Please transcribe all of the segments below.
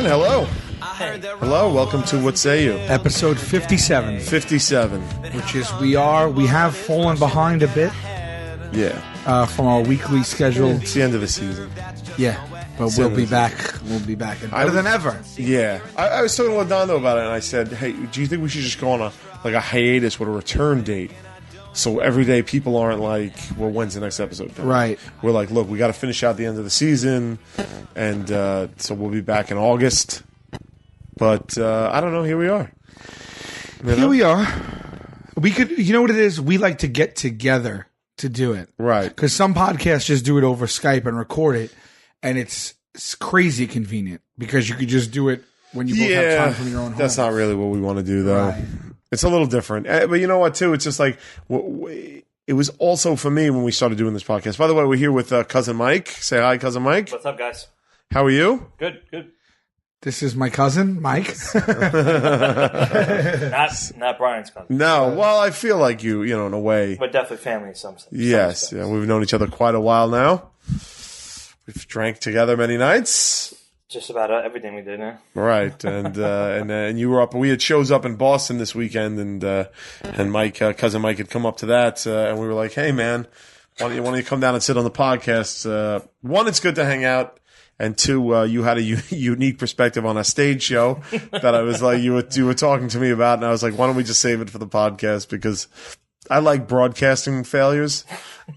in. Hello. Hello. Welcome to What Say You? Episode 57. 57. Which is, we have fallen behind a bit. Yeah. From our weekly schedule. It's the end of the season. Yeah. But we'll be back. We'll be back. And better than ever. Yeah. I was talking to Ladondo about it, and I said, hey, do you think we should just go on a hiatus with a return date? So every day people aren't like, well, when's the next episode? Right. We're like, look, we got to finish out the end of the season, and so we'll be back in August. But I don't know. Here we are. Here we are. We could, you know what it is? We like to get together to do it. Right. Because some podcasts just do it over Skype and record it, and it's crazy convenient because you could just do it when you both have time from your own home. That's not really what we want to do, though. Right. It's a little different. But you know what, too? It's just like, it was also for me when we started doing this podcast. By the way, we're here with Cousin Mike. Say hi, Cousin Mike. What's up, guys? How are you? Good. This is my cousin, Mike. Not Brian's cousin. No, well, I feel like you know, in a way. But definitely family in some sense. Yes, yeah, we've known each other quite a while now. We've drank together many nights. Just about everything we did now. Right, and you were up. We had shows up in Boston this weekend, and Mike, cousin Mike, had come up to that, and we were like, "Hey, man, why don't you come down and sit on the podcast?" One, it's good to hang out, and two, you had a unique perspective on a stage show that I was like, you were talking to me about, and I was like, why don't we just save it for the podcast because I like broadcasting failures.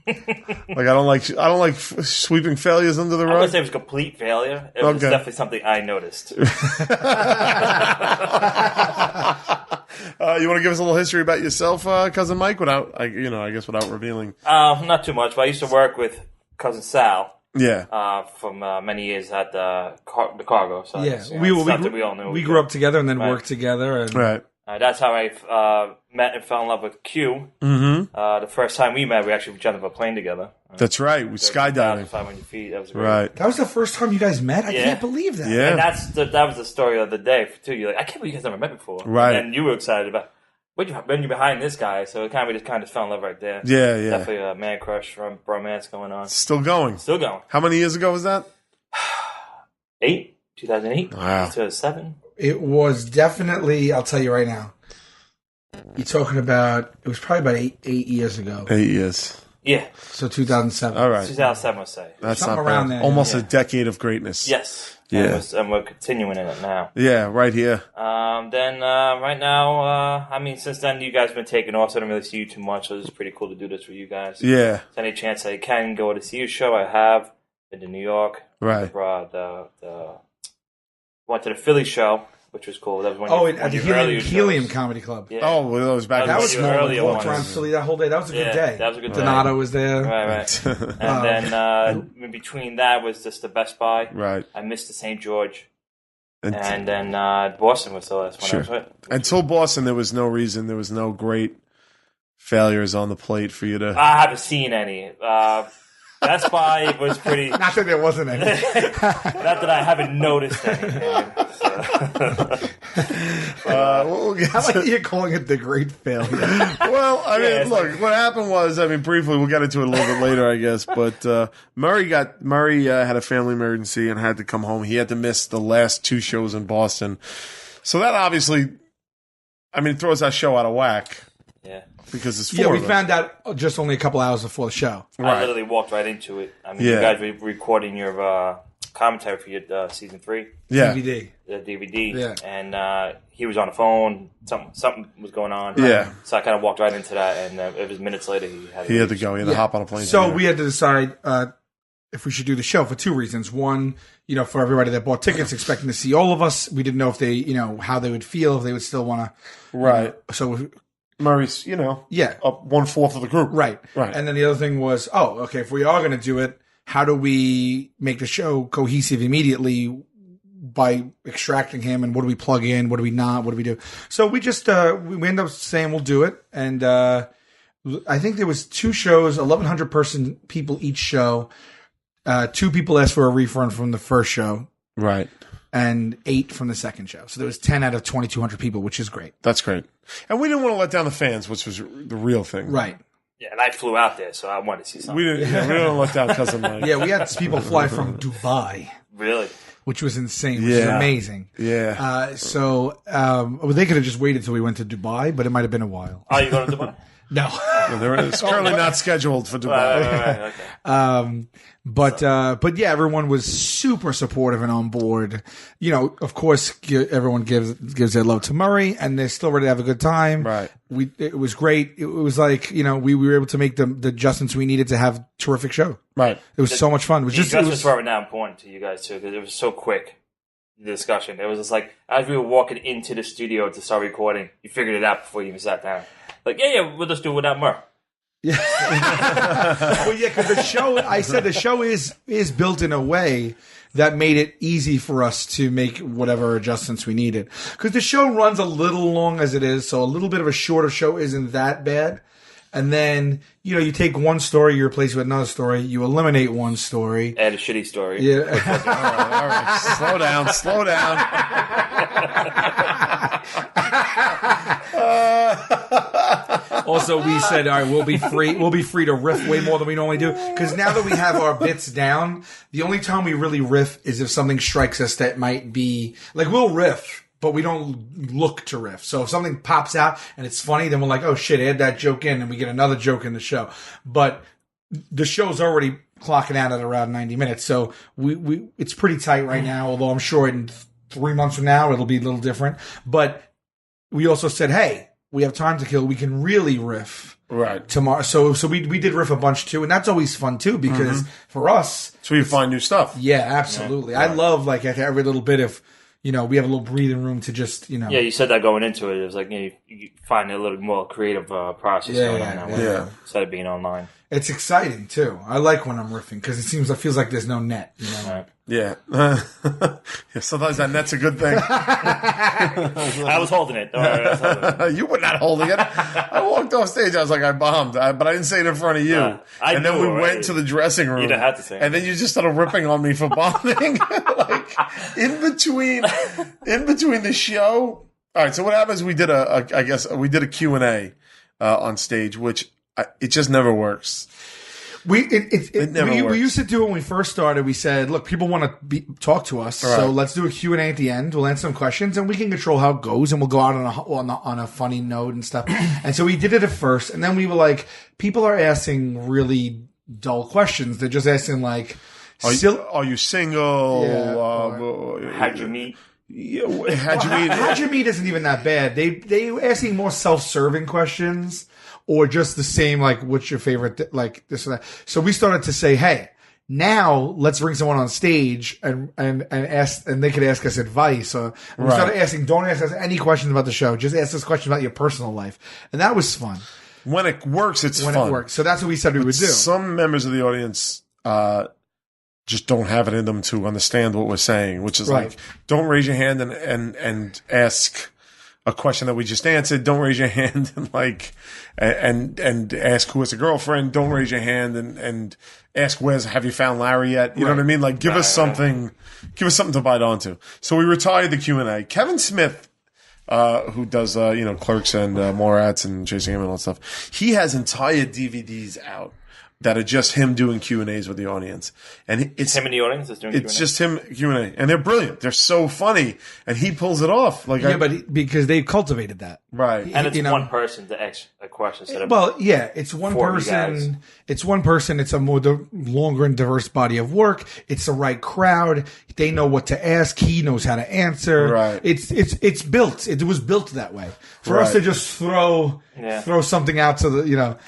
Like I don't like sweeping failures under the rug. I wouldn't say it was a complete failure. It was definitely something I noticed. You want to give us a little history about yourself, cousin Mike, without revealing? Not too much, but I used to work with cousin Sal. Yeah. From many years at the cargo. So yeah, we all knew. We grew up together and then worked together. And right. That's how I met and fell in love with Q. Mm-hmm. The first time we met, we actually jumped off a plane together. That's right. We skydiving. 500 feet. That was great. Right. That was the first time you guys met? I can't believe that. Yeah. And that was the story of the day, too. You're like, I can't believe you guys never met before. Right. And you were excited about, when you're behind this guy, so we just kind of fell in love right there. Yeah, yeah. Definitely a man crush, romance going on. Still going. How many years ago was that? 2008. Wow. 2007. It was definitely, I'll tell you right now. You're talking about, it was probably about eight years ago. 8 years. Yeah. So 2007. All right. 2007, I'll say. That's something not around bad. there. Almost a decade of greatness. Yes. Yeah. And we're continuing in it now. Yeah, right here. Then right now, since then you guys have been taking off, so I don't really see you too much, so it's pretty cool to do this with you guys. Yeah. So any chance I can go to see your show, I have. Been to New York. Right. Went to the Philly show, which was cool. That was at the Helium Comedy Club. Yeah. Oh, well, that was back. That was small. earlier We walked one. around Philly that whole day. That was a good day. That was a good day. Donato was there. Right. And then in between that was just the Best Buy. Right. I missed the St. George. And then Boston was the last one I was with. Until Boston, there was no reason. There was no great failures on the plate for you to... I haven't seen any. Best Buy was pretty... Not that there wasn't any. Not that I haven't noticed any. we'll get I like that you're calling it the great failure. Well, look, what happened was, briefly, we'll get into it a little bit later, I guess, but Murray had a family emergency and had to come home. He had to miss the last two shows in Boston. So that obviously, throws that show out of whack. Yeah. Because it's four we found out just only a couple hours before the show. I literally walked right into it. You guys were recording your commentary for your season 3. Yeah. DVD. The DVD. Yeah. And he was on the phone. Something was going on. Yeah. So I kind of walked right into that, and it was minutes later he had to go. He had to hop on a plane. So we had to decide if we should do the show for two reasons. One, for everybody that bought tickets expecting to see all of us, we didn't know if they, how they would feel, if they would still want to. Right. So Murray's, up 1/4 of the group. Right. And then the other thing was, if we are going to do it, how do we make the show cohesive immediately by extracting him, and what do we plug in? What do we not? What do we do? So we just, we end up saying we'll do it. And I think there was 2 shows, 1,100 people each show. 2 people asked for a refund from the first show. Right. And 8 from the second show. So there was 10 out of 2,200 people, which is great. That's great. And we didn't want to let down the fans, which was the real thing. Right. Yeah, and I flew out there, so I wanted to see something. We didn't let down Cousin Mike. Yeah, we had people fly from Dubai. Really? which was insane, which is amazing. Yeah. So they could have just waited till we went to Dubai, but it might have been a while. Are you going to Dubai? No. It's currently not scheduled for Dubai. Right, okay. But yeah, everyone was super supportive and on board. You know, of course, everyone gives their love to Murray, and they're still ready to have a good time. Right. It was great. It was like, you know, we were able to make the adjustments we needed to have a terrific show. Right. It was so much fun. It was The just adjustments were now important to you guys too, because it was so quick. The discussion. It was just like as we were walking into the studio to start recording, you figured it out before you even sat down. Like, we'll just do it without Murr. Yeah. Well, yeah, because the show is built in a way that made it easy for us to make whatever adjustments we needed. Because the show runs a little long as it is, so a little bit of a shorter show isn't that bad. And then, you know, you take one story, you replace it with another story, you eliminate one story. Add a shitty story. Yeah. All right. Slow down. Also, we said, all right, we'll be free to riff way more than we normally do. Because now that we have our bits down, the only time we really riff is if something strikes us that might be, like, we'll riff, but we don't look to riff. So if something pops out and it's funny, then we're like, oh shit, add that joke in, and we get another joke in the show. But the show's already clocking out at around 90 minutes. So we it's pretty tight right now, although I'm sure in 3 months from now, it'll be a little different. But we also said, hey, we have time to kill. We can really riff tomorrow. So we did riff a bunch too, and that's always fun too because for us, so you find new stuff. Yeah, absolutely. Yeah, I love like every little bit of, you know, we have a little breathing room to just, you know. Yeah, you said that going into it. It was like, you find a little more creative process going on that way instead of being online. It's exciting too. I like when I'm riffing because it feels like there's no net. You know? Right. Yeah. Sometimes that net's a good thing. I was holding it. You were not holding it. I walked off stage. I was like, I bombed, but I didn't say it in front of you. And then we went to the dressing room. You didn't have to say it. And then you just started ripping on me for bombing. Like in between the show. All right. So what happens? We did a Q&A on stage, which it just never works. It never works. We used to do it when we first started. We said, look, people want to talk to us, so let's do a Q&A at the end. We'll answer some questions, and we can control how it goes, and we'll go out on a funny note and stuff. And so we did it at first, and then we were like, people are asking really dull questions. They're just asking like, are you single? Yeah, how'd you meet? How'd you meet isn't even that bad. They were asking more self-serving questions. Or just the same, like, what's your favorite, like, this or that. So we started to say, hey, now let's bring someone on stage and ask, and they could ask us advice. We started asking, don't ask us any questions about the show. Just ask us questions about your personal life. And that was fun. When it works, it's fun. When it works. So that's what we said we would do. Some members of the audience, just don't have it in them to understand what we're saying, which is like, don't raise your hand and ask a question that we just answered. Don't raise your hand and ask who is a girlfriend. Don't raise your hand and ask have you found Larry yet? You know what I mean? Like give us something to bite onto. So we retired the Q&A. Kevin Smith, who does, Clerks and Mallrats and Chasing Him and all that stuff. He has entire DVDs out that are just him doing Q&As with the audience. And it's him in the audience is doing Q&A. It's just him Q&A. And they're brilliant. They're so funny. And he pulls it off. Like but because they've cultivated that. Right. And it's one person to ask a question instead of it's one person. It's one person. It's a more longer and diverse body of work. It's the right crowd. They know what to ask. He knows how to answer. Right. It's built. It was built that way. For us to just throw something out to the,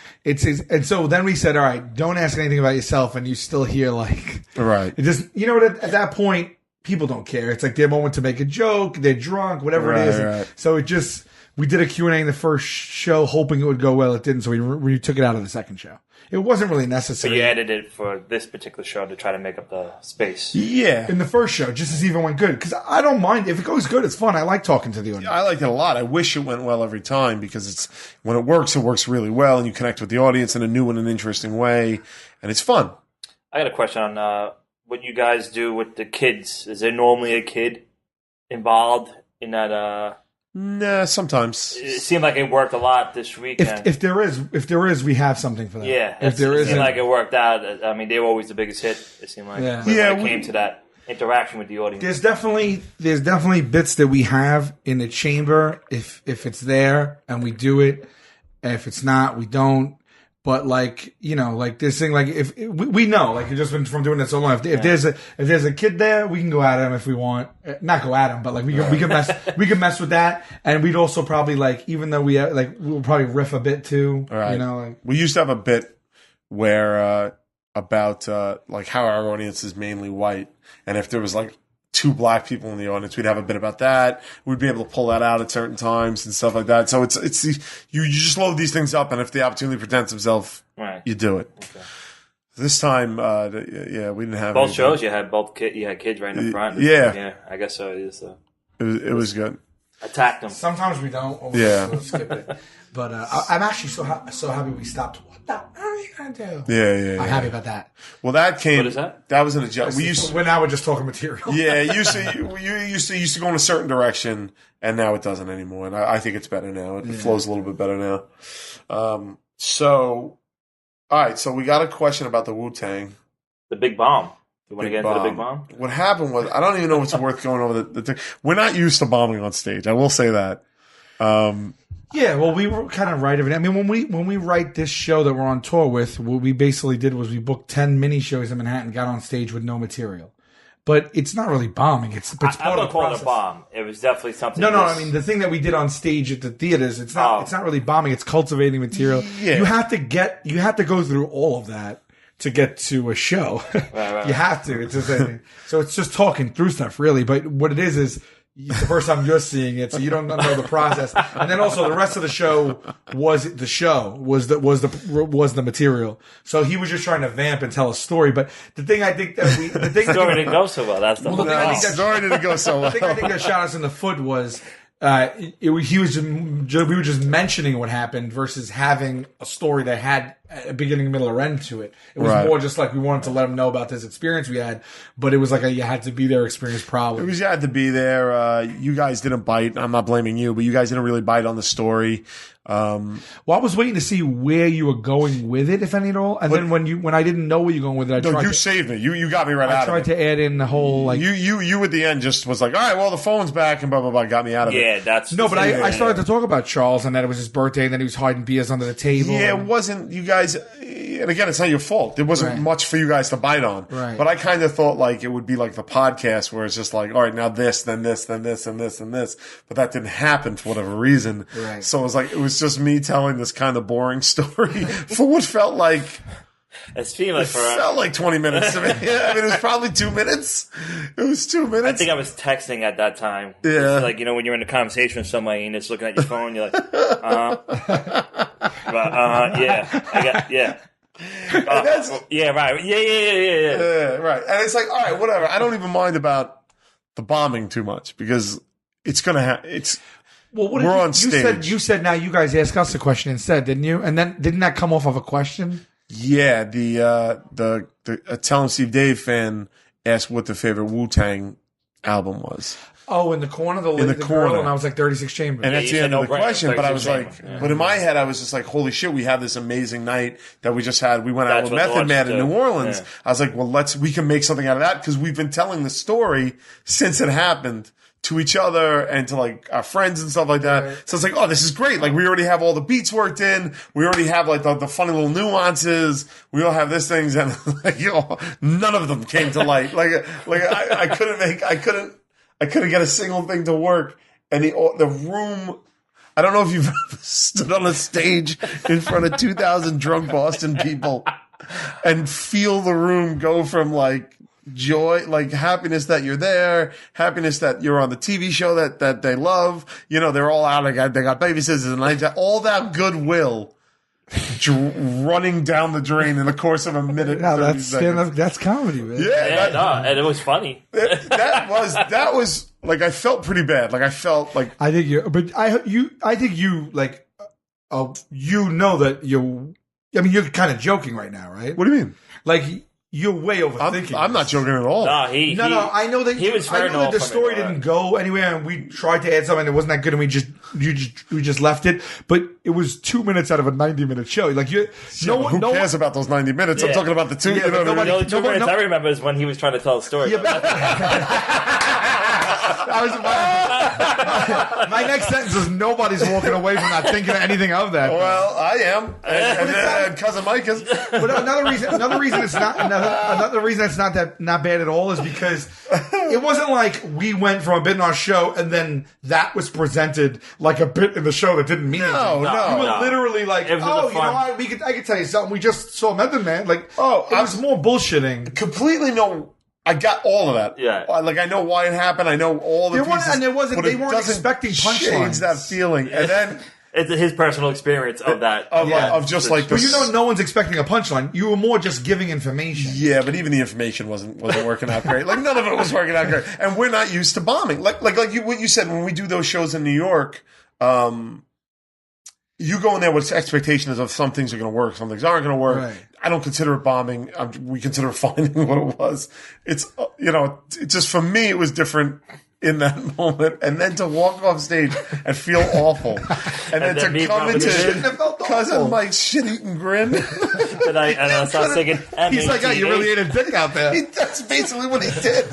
and so then we said, all right, don't ask anything about yourself, and you still hear like, it just, at that point, people don't care. It's like their moment to make a joke. They're drunk, whatever it is. Right. So we did a Q&A in the first show, hoping it would go well. It didn't, so we took it out of the second show. It wasn't really necessary. So you edited it for this particular show to try to make up the space. Yeah. In the first show, just to see if it went good. Because I don't mind. If it goes good, it's fun. I like talking to the audience. I like it a lot. I wish it went well every time because when it works really well, and you connect with the audience in a new and an interesting way, and it's fun. I got a question on what you guys do with the kids. Is there normally a kid involved in that? Nah, sometimes. It seemed like it worked a lot this weekend. If there is, we have something for that. Yeah. If there it seemed like it worked out. I mean, they were always the biggest hit, it seemed like. Yeah. When it came to that. interaction with the audience. There's definitely bits that we have in the chamber if it's there and we do it. And if it's not, we don't. But like, you know, like this thing, like if we know, like you've just been from doing it so long. If there's a kid there, we can go at him if we want. Not go at him, but like we can mess with that. And we'd also probably like, even though we'll probably riff a bit too. Right. You know, like we used to have a bit where about like how our audience is mainly white, and if there was like 2 black people in the audience, we'd have a bit about that. We'd be able to pull that out at certain times and stuff like that. So it's you just load these things up, and if the opportunity presents itself, you do it. Okay. This time, we didn't have both shows. You had kids right in the front. Yeah, I guess so. It is. It was good. Attack them. Sometimes we don't. Or we'll skip it. But I'm actually so happy we stopped. What are you gonna do? Yeah. I'm happy about that. Well, that came. What is that? That was an adjustment. We're just talking material. Yeah, you used to go in a certain direction, and now it doesn't anymore. And I think it's better now. It flows a little bit better now. So, all right. So we got a question about the Wu-Tang. The Big Bomb. You want to get into the Big Bomb? What happened was, I don't even know if it's worth going over the thing. We're not used to bombing on stage. I will say that. Yeah, well, we were kind of right of it. I mean, when we write this show that we're on tour with, what we basically did was we booked 10 mini shows in Manhattan, got on stage with no material. But it's not really bombing. It's part of the process. I wouldn't call it a bomb. It was definitely something. No. I mean, the thing that we did on stage at the theaters, it's not really bombing. It's cultivating material. Yeah. You have to go through all of that to get to a show. Right. You have to. It's just so it's just talking through stuff, really. But what it is it's the first time you're seeing it, so you don't know the process. And then also the rest of the show was the material. So he was just trying to vamp and tell a story. But the thing I think that the story didn't go so well. That's the story didn't go so well. The thing I think that shot us in the foot was we were just mentioning what happened versus having a story that had a beginning, middle, or end to it. It was more just like we wanted to let them know about this experience we had, but it was like you had to be there experience problem. It was you had to be there. You guys didn't bite. I'm not blaming you, but you guys didn't really bite on the story. Well, I was waiting to see where you were going with it, if any at all. And then when I didn't know where you were going with it, saved me. You got me right out of it. I tried to add in the whole like you at the end just was like, all right, well the phone's back and blah blah blah, got me out of it. Yeah, that's no, but I started to talk about Charles and that it was his birthday and then he was hiding beers under the table. Yeah, it wasn't you guys. And again, it's not your fault. There wasn't much for you guys to bite on. Right. But I kind of thought like it would be like the podcast where it's just like, all right, now this, then this, then this, and this, and this. But that didn't happen for whatever reason. Right. So it was just me telling this kind of boring story for what felt like. It felt like 20 minutes to me. Yeah, I mean, it was probably 2 minutes. It was 2 minutes. I think I was texting at that time. Yeah. It's like, when you're in a conversation with somebody and it's looking at your phone, you're like, yeah. Yeah, right. Yeah. Right. And it's like, all right, whatever. I don't even mind about the bombing too much because it's going to we're on stage. You said now you guys ask us a question instead, didn't you? And then didn't that come off of a question? Yeah, the Tell 'em Steve Dave fan asked what the favorite Wu-Tang album was. Oh, in the corner, the girl, and I was like 36 Chambers. And that's the end of the question, but I was like, but in my head, I was just like, holy shit, we have this amazing night that we just had. We went out with Method Man in New Orleans. Yeah. I was like, well, we can make something out of that because we've been telling the story since it happened to each other and to like our friends and stuff like that. Right. So it's like, oh, this is great. Like we already have all the beats worked in. We already have like the funny little nuances. We all have these things and like, none of them came to light. I couldn't get a single thing to work. And the room, I don't know if you've ever stood on a stage in front of 2,000 drunk Boston people and feel the room go from like joy, like happiness that you're there, happiness that you're on the TV show that they love. They're all out. They got baby scissors and all that goodwill running down the drain in the course of a minute. No, that's comedy, man. Yeah, and it was funny. That was like I felt pretty bad. Like I felt like I think you like that you're. I mean, you're kind of joking right now, right? What do you mean? Like You're way overthinking. I'm not joking at all. No, I know that he was I know that the story didn't go anywhere, and we tried to add something that wasn't that good, and we just left it. But it was 2 minutes out of a 90-minute show. Like who cares about those 90 minutes? I'm talking about the two. Yeah, you know what I mean? The only 2 minutes I remember is when he was trying to tell a story. Yeah, my next sentence is nobody's walking away from that thinking anything of that. Well, I am, and cousin Mike is. But another reason it's not not bad at all is because it wasn't like we went from a bit in our show and then that was presented like a bit in the show that didn't mean anything. No. We were literally like, I could tell you something. We just saw Method Man. Like, it was more bullshitting. Completely no. I got all of that. Yeah. Like, I know why it happened. I know all the pieces. They weren't expecting punchlines. Change that feeling. And then it's his personal experience of that. Of just like this. But no one's expecting a punchline. You were more just giving information. Yeah, but even the information wasn't working out great. Like, none of it was working out great. And we're not used to bombing. Like what you said, when we do those shows in New York, you go in there with expectations of some things are going to work, some things aren't going to work. Right. I don't consider it bombing. We consider it finding what it was. It's, it just, for me, it was different in that moment. And then to walk off stage and feel awful. And then to come into cousin Mike's shit-eating grin. and I started singing M-A-T-H. He's like, you really ate a dick out there. That's basically what he did.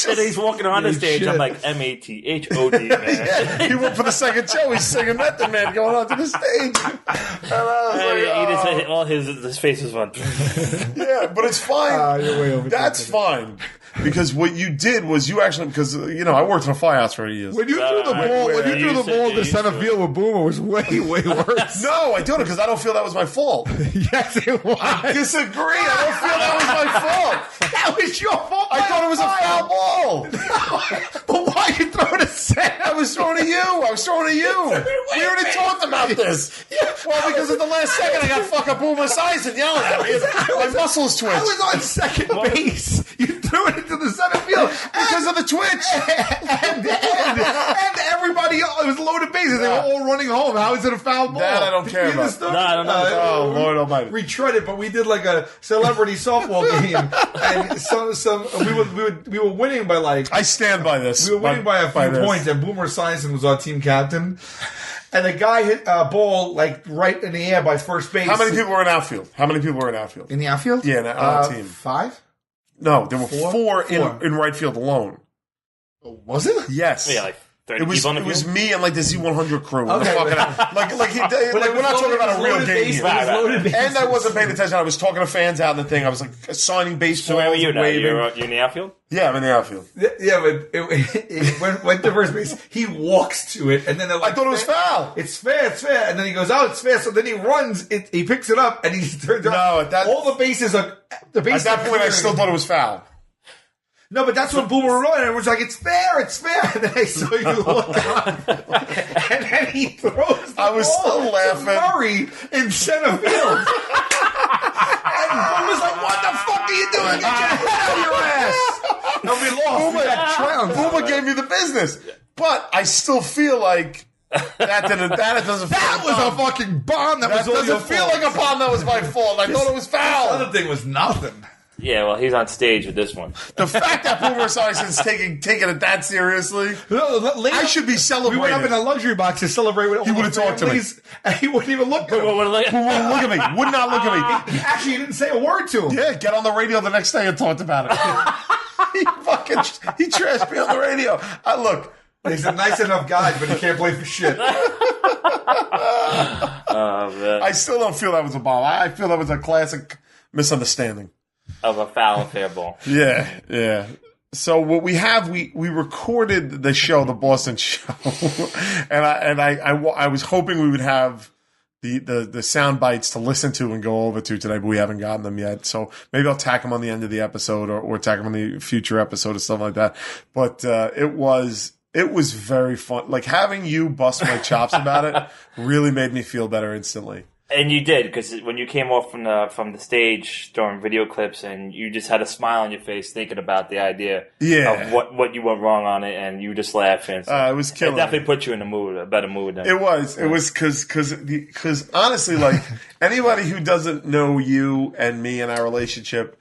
And he's walking around the stage. I'm like, M-A-T-H-O-D, man. Yeah, he went for the second show. He's singing Method Man going onto the stage. And I was his face was fun. Yeah, but it's fine. You're way over. That's fine. Because what you did was you actually, because, I worked in a firehouse for years. When you threw the ball in the center field with Boomer, it was way, way worse. No, I don't, because I don't feel that was my fault. Yes, it was. I disagree. I don't feel that was my fault. That was your fault. I thought it was a foul ball. But why you throwing a set? I was throwing at you. We already talked about this. Yeah. Well, because at the last second, I got fucking Boomer Esiason yelling at me. My muscles twitched. I was on second base. You threw it into the center field because of the twitch. and everybody else, it was loaded bases. They were all running home. How is it a foul ball? That I don't care about. No, I don't know. Oh, Lord Almighty. We tried it, but we did like a celebrity softball game, and we were winning by like. I stand by this. We were winning by a few points, and Boomer Esiason was our team captain. And the guy hit a ball like right in the air by first base. How many people were in outfield? In the outfield? Yeah, on a team. 5? No, there were four. In right field alone. Was it? Yes. Yeah, like 30 people on the field? It was me and like the Z100 crew. Okay. We're not talking about a real game here. And I wasn't paying attention. I was talking to fans out in the thing. I was like signing baseballs. So where were you now? Waving. You're in the outfield? Yeah, I'm in the outfield. Yeah, but it went to first base. He walks to it, and then they're like, I thought it was foul. It's fair. And then he goes, it's fair. So then he runs, he picks it up, and he turns around. All the bases are... At that point, I still thought it was foul. No, but that's when Boomer ran, and it was like, it's fair. And then I saw you look up, and then he throws the ball still laughing. to Murray in center field. And Boomer's like, what the fuck are you doing? Get your head out of your ass. And we lost. Boomer gave me the business. But I still feel like that doesn't feel that was a fucking bomb. That was all your doesn't feel like a bomb that was my fault. I thought it was foul. The other thing was nothing. Yeah, well, he's on stage with this one. The fact that Boomer Esiason's taking it that seriously, I should be celebrating. We went up in a luxury box to celebrate with all he would have talked to me. And he wouldn't even look at him. He wouldn't look at me. Would not look at me. Actually, he didn't say a word to him. Yeah, get on the radio the next day and talked about it. he trashed me on the radio. He's a nice enough guy, but he can't play for shit. Oh, man. I still don't feel that was a bomb. I feel that was a classic misunderstanding. Of a foul and fair ball. Yeah. So what we have, we recorded the show, the Boston show, and I was hoping we would have the sound bites to listen to and go over to today, but we haven't gotten them yet. So maybe I'll tack them on the end of the episode or tack them on the future episode or something like that. But it was very fun. Like having you bust my chops about it really made me feel better instantly. And you did, because when you came off from the stage during video clips, and you just had a smile on your face thinking about the idea of what you went wrong on it, and you were just laughing. So it was killing. It definitely put you in a better mood. It was because honestly, like anybody who doesn't know you and me and our relationship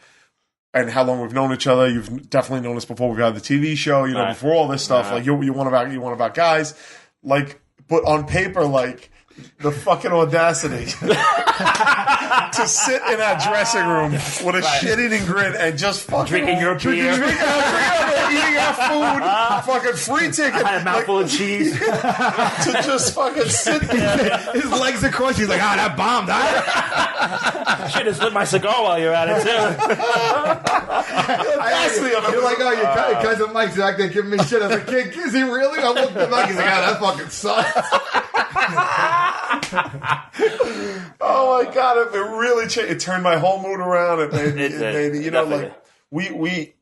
and how long we've known each other, you've definitely known us before we got the TV show, you know, before all this stuff. Like you want about guys, like, but on paper, like. The fucking audacity to sit in that dressing room with a shit-eating grin and just fucking drinking your beer, eating our food, fucking free ticket, I had a mouthful of cheese, to just fucking sit there. His legs are crossed. He's like, that bombed. Should have lit my cigar while you're at it too. You're like, your cousin Mike's back there giving me shit as a kid. Is he really? I looked at Mike. He's like, that fucking sucks. Oh my god! It really changed. It turned my whole mood around. It made you know, like we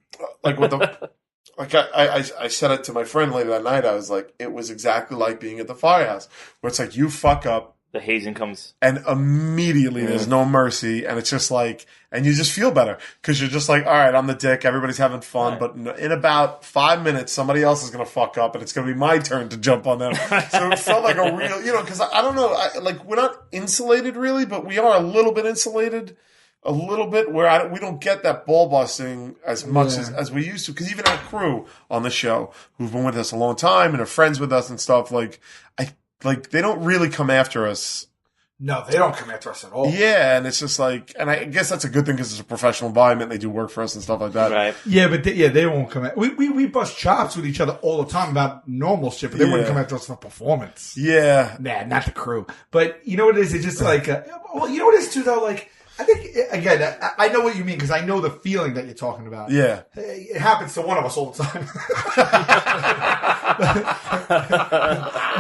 like with the like I said it to my friend later that night. I was like, it was exactly like being at the firehouse, where it's like you fuck up, the hazing comes, and immediately there's no mercy, and it's just like, and you just feel better because you're just like, all right, I'm the dick. Everybody's having fun, but in about 5 minutes, somebody else is gonna fuck up, and it's gonna be my turn to jump on them. So it felt like a real, you know, because I don't know, like we're not insulated really, but we are a little bit insulated. A little bit where we don't get that ball busting as much as we used to. Because even our crew on the show, who've been with us a long time and are friends with us and stuff, like they don't really come after us. No, they don't come after us at all. Yeah, and it's just like, and I guess that's a good thing because it's a professional environment. They do work for us and stuff like that. Right. Yeah, but they won't come at. We bust chops with each other all the time about normal shit, but they wouldn't come after us for performance. Yeah. Nah, not the crew. But you know what it is? It's just like, well, you know what it is too though? Like, I think, again, I know what you mean because I know the feeling that you're talking about. Yeah. It happens to one of us all the time.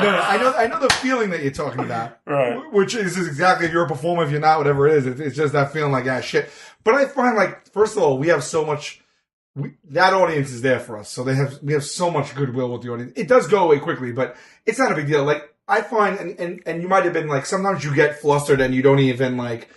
No, I know the feeling that you're talking about. Right. Which is exactly if you're a performer, if you're not, whatever it is. It's just that feeling like, shit. But I find, like, first of all, we have so much, that audience is there for us. So we have so much goodwill with the audience. It does go away quickly, but it's not a big deal. Like, I find, and you might have been like, sometimes you get flustered and you don't even like,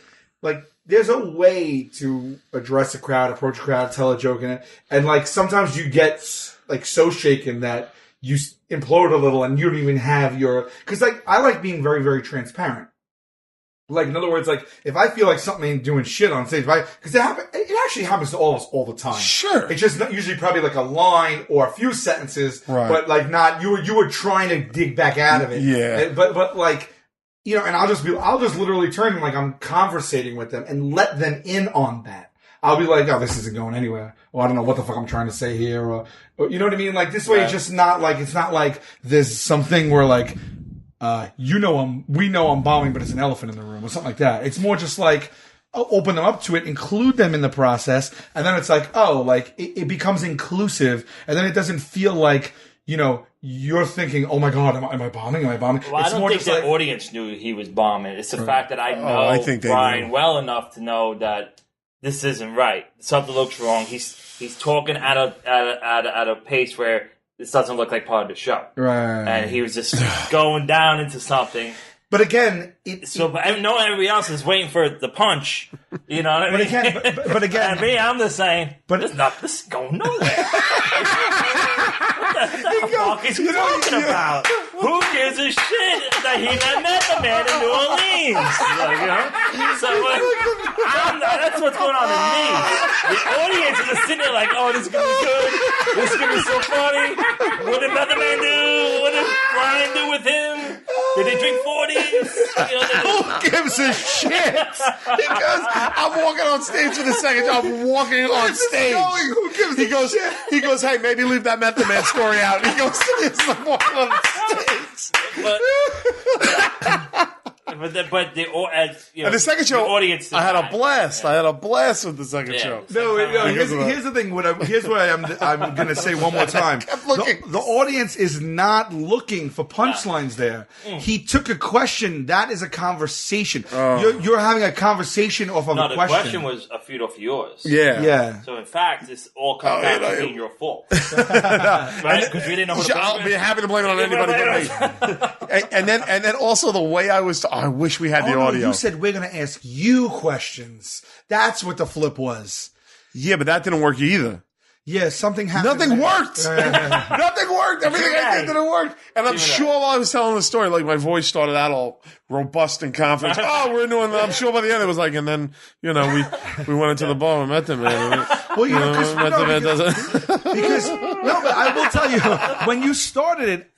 there's a way to address a crowd, approach a crowd, tell a joke in it. And like sometimes you get like so shaken that you implode a little and you don't even have cause like I like being very, very transparent. Like in other words, like if I feel like something ain't doing shit on stage, cause it actually happens to all of us all the time. Sure. It's just not usually probably like a line or a few sentences, but like not, you were trying to dig back out of it. Yeah. But like, you know, and I'll just literally turn like I'm conversating with them and let them in on that. I'll be like, oh, this isn't going anywhere. Or I don't know what the fuck I'm trying to say here. Or you know what I mean? Like this way, it's just not like, it's not like there's something where like, we know I'm bombing, but it's an elephant in the room or something like that. It's more just like, I'll open them up to it, include them in the process. And then it's like, oh, like it becomes inclusive. And then it doesn't feel like, you know, you're thinking, oh my God, am I bombing? Am I bombing? Well, I don't think the audience knew he was bombing. It's the fact that I know Brian well enough to know that this isn't right. Something looks wrong. He's talking at a pace where this doesn't look like part of the show. Right. And he was just going down into something. But again, I know everybody else is waiting for the punch. You know what I mean? But again, and me, I'm just saying, this is going nowhere. What the fuck is he talking about? Who gives a shit that he met the man in New Orleans? Like, you know? So that's what's going on in me. The audience is just sitting there like, oh, this is going to be good. This is going to be so funny. What did Method Man do? What did Brian do with him? Did they drink 40s? Who gives a shit? Because I'm walking on stage for the second time. I'm walking on stage. Who gives a shit? He goes, hey, maybe leave that Method Man story out. He goes, I'm walking on stage. But the second show, the audience, I had a blast. I had a blast with the second show. No, here's the thing. Here's what I'm going to say one more time. The audience is not looking for punchlines there. He took a question. That is a conversation. You're having a conversation off of a question. No, the question was a feed off yours. Yeah. So in fact, this all comes down to being your fault. Right? Because we didn't know. I'll be happy to blame it on anybody but me. And then also the way I was. I wish we had the no, audio. you said we're going to ask you questions. That's what the flip was. Yeah, but that didn't work either. Yeah, something happened. Nothing worked. Nothing worked. Everything I did didn't work. And I'm sure while I was telling the story, like my voice started out all robust and confident. We're doing that. I'm sure by the end it was like, and then, we went into the bar and met them, man. Well, because but I will tell you, when you started it,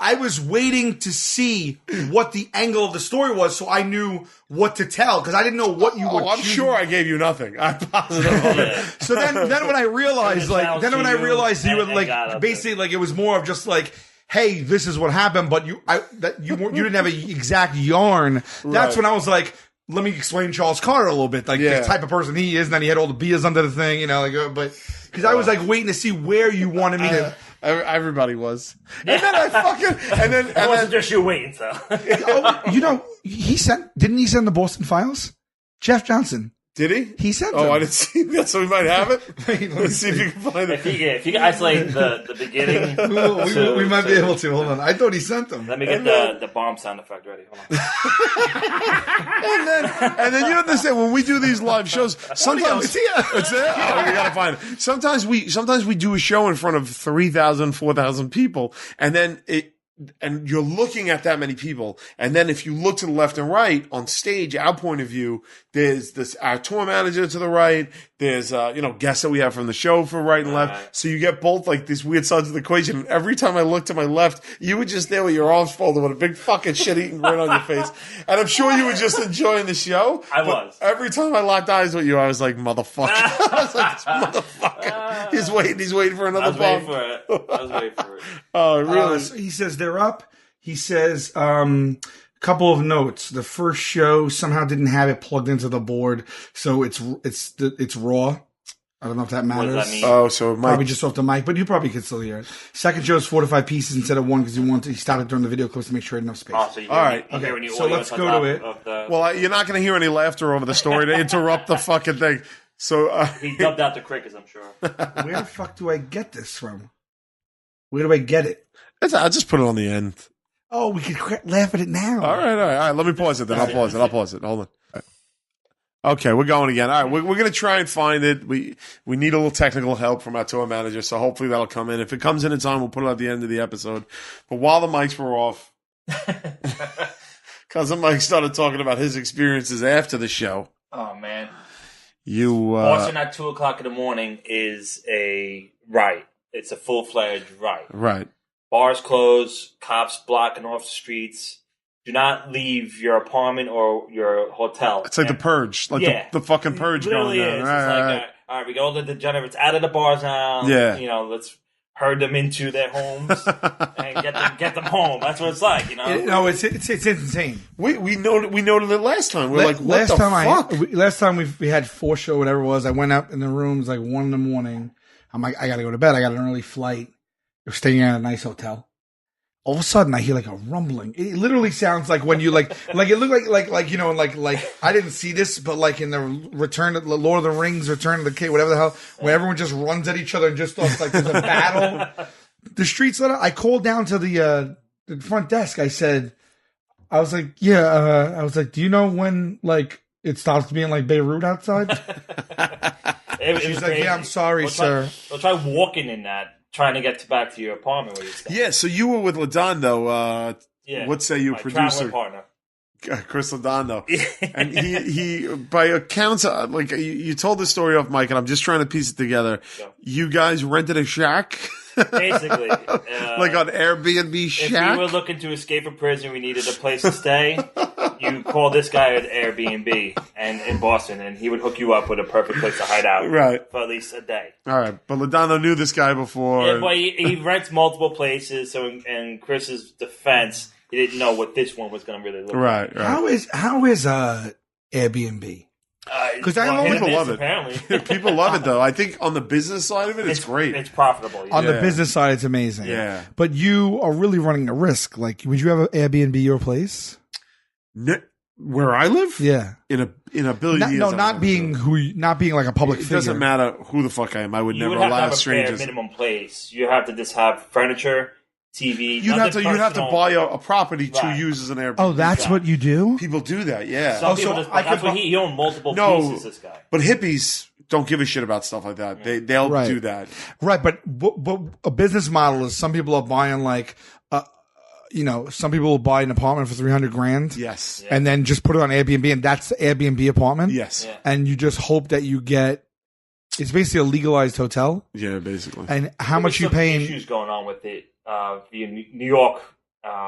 I was waiting to see what the angle of the story was, so I knew what to tell because I didn't know what you were. I'm sure I gave you nothing. I'm positive of it. So then when I realized, you were like basically like it was more of just like, hey, this is what happened, but you didn't have an exact yarn. That's when I was like, let me explain Charles Carter a little bit, like the type of person he is, and then he had all the beers under the thing, but because I was like waiting to see where you wanted me to. Everybody was, and then I fucking it wasn't just you waiting. So didn't he send the Boston Files? Jeff Johnson. Did he? He sent them. I didn't see that, so we might have it. Let's see if you can find it. If you can isolate the beginning, we might be able to. Hold on. I thought he sent them. Let me get the bomb sound effect ready. Hold on. and then you understand when we do these live shows, sometimes it's here. It's there. Oh, we gotta find it. Sometimes we do a show in front of 3,000, 4,000 people, and then and you're looking at that many people. And then if you look to the left and right on stage, our point of view, there's our tour manager to the right. There's, guests that we have from the show for right and left. Right. So you get both like these weird sides of the equation. And every time I look to my left, you were just there with your arms folded with a big fucking shit-eating grin on your face. And I'm sure you were just enjoying the show. I was. Every time I locked eyes with you, I was like, motherfucker. I was like, this motherfucker. He's waiting for another bomb. I was waiting for it. Oh, really? So he says they're up. He says, couple of notes. The first show somehow didn't have it plugged into the board, so it's raw. I don't know if that matters. What does that mean? Oh, so it might Probably just off the mic, but you probably could still hear it. Second show is 4 to 5 pieces instead of one because he stopped it during the video clips to make sure he had enough space. Oh, so all right. Okay. So let's go to it. Well, you're not going to hear any laughter over the story to interrupt the fucking thing. So he dubbed out the crickets, I'm sure. Where the fuck do I get this from? Where do I get it? I'll just put it on the end. Oh, we could laugh at it now. All right. Let me pause it then. I'll pause it. Hold on. Okay, we're going again. All right, we're going to try and find it. We need a little technical help from our tour manager, so hopefully that'll come in. If it comes in time, we'll put it at the end of the episode. But while the mics were off, Cousin Mike started talking about his experiences after the show. Oh, man. Boston at 2 o'clock in the morning is a riot. It's a full-fledged riot. Right. Bars closed, cops blocking off the streets. Do not leave your apartment or your hotel. It's like the purge, the fucking purge literally going on. Is. Right. All right, we got all the degenerates out of the bars now. Yeah. Let's herd them into their homes and get them home. That's what it's like, No, it's insane. We noted it last time. We're like, what the fuck? Last time we had 4 show, whatever it was. I went up in the rooms like 1 in the morning. I'm like, I got to go to bed. I got an early flight. We're staying at a nice hotel. All of a sudden, I hear like a rumbling. It literally sounds like when you like it looked like I didn't see this, but like in the Lord of the Rings, Return of the King, whatever the hell, where everyone just runs at each other and just starts like there's a battle. The streets lit up. I called down to the front desk. I was like, do you know when like it stops being like Beirut outside? She's like, yeah, I'm sorry, sir. We'll try walking in that. Trying to get back to your apartment where you stay. Yeah, so you were with Ladondo. What say you, producer? Partner. Chris Ladondo. And he by accounts, like you told the story off mic, and I'm just trying to piece it together. Yeah. You guys rented a shack? Basically. Like on Airbnb shack? If we were looking to escape from prison, we needed a place to stay. You call this guy at Airbnb and in Boston, and he would hook you up with a perfect place to hide out for at least a day. All right. But Ladondo knew this guy before. Yeah, but he rents multiple places, so in Chris's defense, he didn't know what this one was going to really look like. Right. How is Airbnb? Because people love it. Apparently, people love it though. I think on the business side of it, it's great. It's profitable. On the business side, it's amazing. Yeah, but you are really running a risk. Like, would you have an Airbnb your place? Where I live? Yeah, in a billion years. No, not being like a public figure. It doesn't matter who the fuck I am. I would never allow strangers. You would have to have a bare minimum place. You have to just have furniture TV. You'd have to buy a property to Right. use as an Airbnb. Oh, that's what you do? People do that. Yeah. Some Oh, people so just, I that's could what he owned multiple pieces. This guy. But hippies don't give a shit about stuff like that. They'll Right. do that. Right, but a business model is some people are buying like, some people will buy an apartment for $300,000. Yes. And then just put it on Airbnb, and that's the Airbnb apartment. Yes. Yeah. And you just hope that you get. It's basically a legalized hotel. Yeah, basically. And how much you There's some paying? issues going on with it via New York,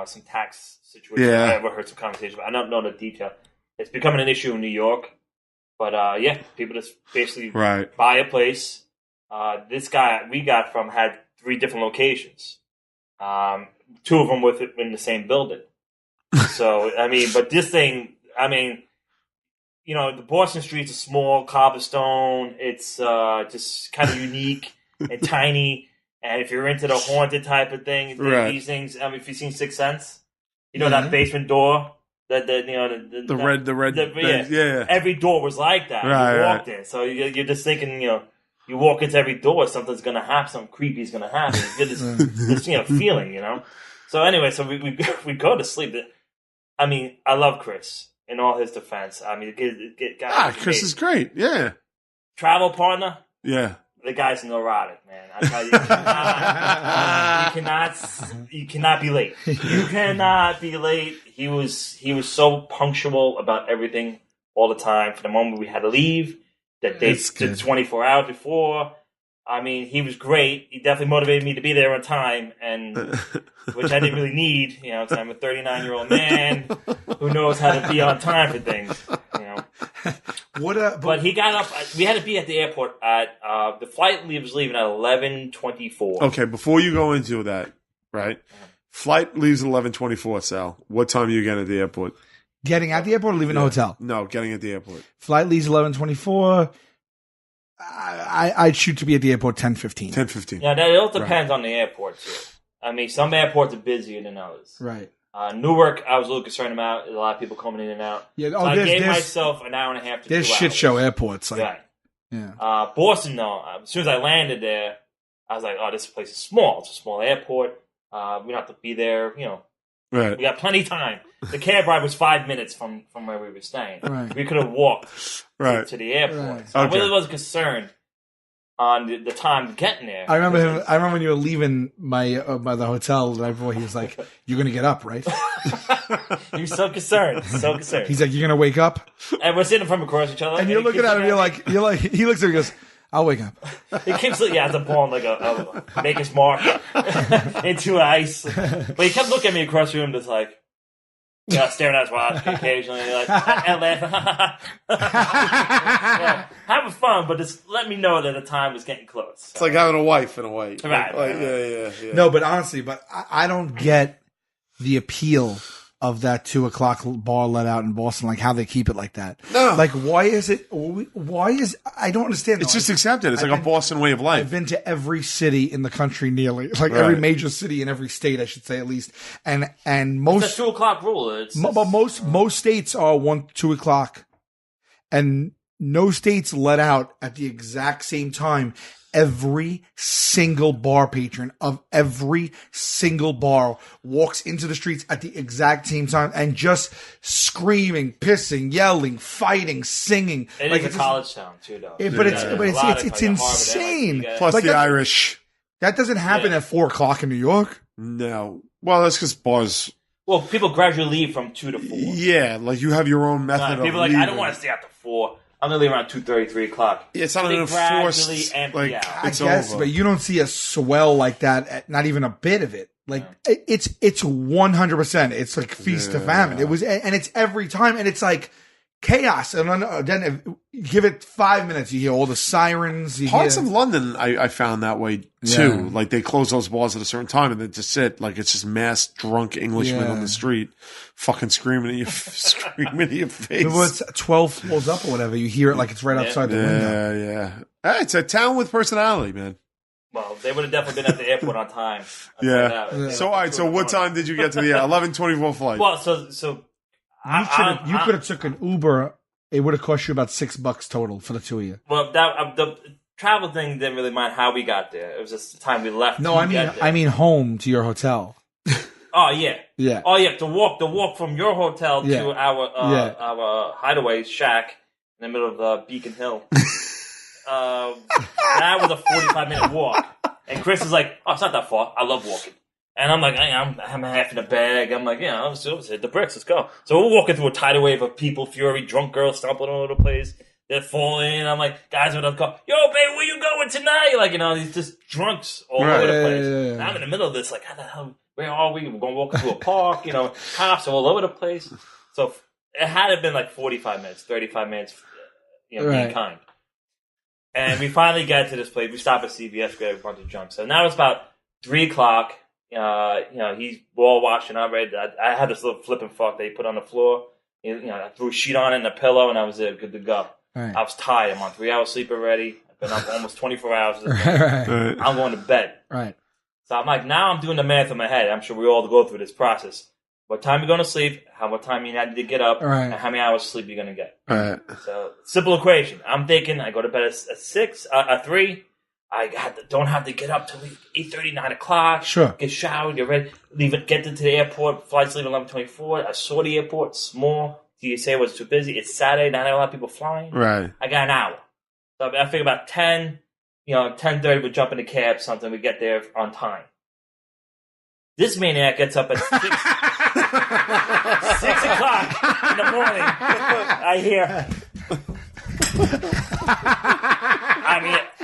some tax situation. Yeah. I heard some conversation, but I don't know the detail. It's becoming an issue in New York. But people just basically Right. buy a place. This guy we got from had 3 different locations. 2 of them in the same building. So, but this thing, the Boston streets are small, cobblestone. It's just kind of unique and tiny. And if you're into the haunted type of thing, Right. these things, if you've seen Sixth Sense, that basement door, The red. Yeah. every door was like that. Right, You walked in, so you're just thinking, you walk into every door, something's gonna happen, something creepy is gonna happen. You get this feeling, So anyway, so we go to sleep. I love Chris in all his defense. Chris is great. Yeah. Travel partner. Yeah. The guy's neurotic, man. I tell you, you cannot be late. You cannot be late. He was so punctual about everything all the time. For the moment we had to leave, that day to 24 hours before. He was great. He definitely motivated me to be there on time, and which I didn't really need, because I'm a 39-year-old man who knows how to be on time for things, But he got up. We had to be at the airport at the flight was leaving at 11:24. Okay, before you go into that, right? Flight leaves at 11:24, Sal. What time are you getting at the airport? Getting at the airport or leaving the hotel? No, getting at the airport. Flight leaves 11:24. I'd shoot to be at the airport 10:15. 10:15. Yeah, it all depends on the airport too. Some airports are busier than others. Right. Newark, I was a little concerned about. A lot of people coming in and out. Yeah. So I gave myself an hour and a half to 2 There's hours. shit show airports. Like, Right. Yeah. Boston, though, as soon as I landed there, I was like, oh, this place is small. It's a small airport. We don't have to be there, Right. We got plenty of time. The cab ride was 5 minutes from where we were staying. Right. We could have walked Right. to the airport. Right. So Okay. I really wasn't concerned on the time getting there. I remember when you were leaving by the hotel the night before. He was like, "You're gonna get up, right?" He was so concerned. So concerned. He's like, "You're gonna wake up," And we're sitting from across each other. and you're looking at him. You're like, He looks at me and goes, "I'll wake up." He keeps, as I'm pulling like a maker's mark into ice. But he kept looking at me across the room, just like, staring at his watch occasionally, and laughing. Having fun, but just let me know that the time is getting close. It's like having a wife in a way. Right. Yeah. No, but honestly, I don't get the appeal of that 2:00 bar let out in Boston, like how they keep it like that. No. Like, why is I don't understand. It's just accepted. It's like a Boston way of I've life. been to every city in the country nearly, like every major city in every state, I should say at least. And most, It's a 2:00 rule. but most states are 2:00, and no states let out at the exact same time. Every single bar patron of every single bar walks into the streets at the exact same time and just screaming, pissing, yelling, fighting, singing. It's a college town too, though. But it's insane. Plus Like the that- Irish. That doesn't happen at 4:00 in New York. No. Well, that's because bars. Well, people gradually leave from 2 to 4. Yeah, like you have your own method of People are like, leaving. I don't want to stay after 4. I'm gonna leave around 2:30, 3 o'clock. It's not They an enforced. gradually empty Like out. I it's guess, over. but you don't see a swell like that. Not even a bit of it. Like it's 100%. It's like feast to famine. It was, and it's every time, and it's like chaos. And then give it 5 minutes, you hear all the sirens. Parts of London, I found that way too. Yeah. Like they close those bars at a certain time, and then just sit like it's just mass drunk Englishmen on the street, fucking screaming at you, screaming at your face. Well, it's 12 floors up or whatever. You hear it like it's right outside the window. Yeah. Hey, it's a town with personality, man. Well, they would have definitely been at the airport on time. Yeah. So all right. So what time did you get to the 11:24 flight? Well, so You could have took an Uber. It would have cost you about $6 total for the two of you. Well, travel thing didn't really mind how we got there. It was just the time we left. No, I mean home to your hotel. Oh yeah, Yeah. Oh yeah, the walk from your hotel to our hideaway shack in the middle of Beacon Hill. That was a 45-minute walk, and Chris is like, "Oh, it's not that far. I love walking." And I'm like, I'm half in a bag. I'm like, let's hit the bricks. Let's go. So we're walking through a tidal wave of people, fury, drunk girls stomping all over the place. They're falling. I'm like, guys with a car, yo, babe, where you going tonight? Like, these just drunks all over the place. And I'm in the middle of this, like, how the hell, where are we? We're going to walk through a park, cops all over the place. So it had to have been like 45 minutes, 35 minutes, being kind. And we finally get to this place. We stop at CVS, get a bunch of junk. So now it's about 3 o'clock. He's ball washing up, right? I had this little flipping fuck that he put on the floor. I threw a sheet on it and a pillow, and I was good to go. Right. I was tired. I'm on 3 hours sleep already. I've been up almost 24 hours. Right. I'm going to bed. Right. So I'm like, now I'm doing the math in my head. I'm sure we all go through this process. What time you're going to sleep, what time you need to get up, and how many hours of sleep you're going to get. Right. So, simple equation. I'm thinking I go to bed at 3. I don't have to get up till 8:30, 9 o'clock. Sure. Get showered, get ready, get into the airport. Flights leave at 11:24. I saw the airport, small. TSA was too busy. It's Saturday, not a lot of people flying. Right. I got an hour. So I figure about 10, 10:30, we jump in the cab, something, we get there on time. This maniac gets up at 6 o'clock in the morning. I hear.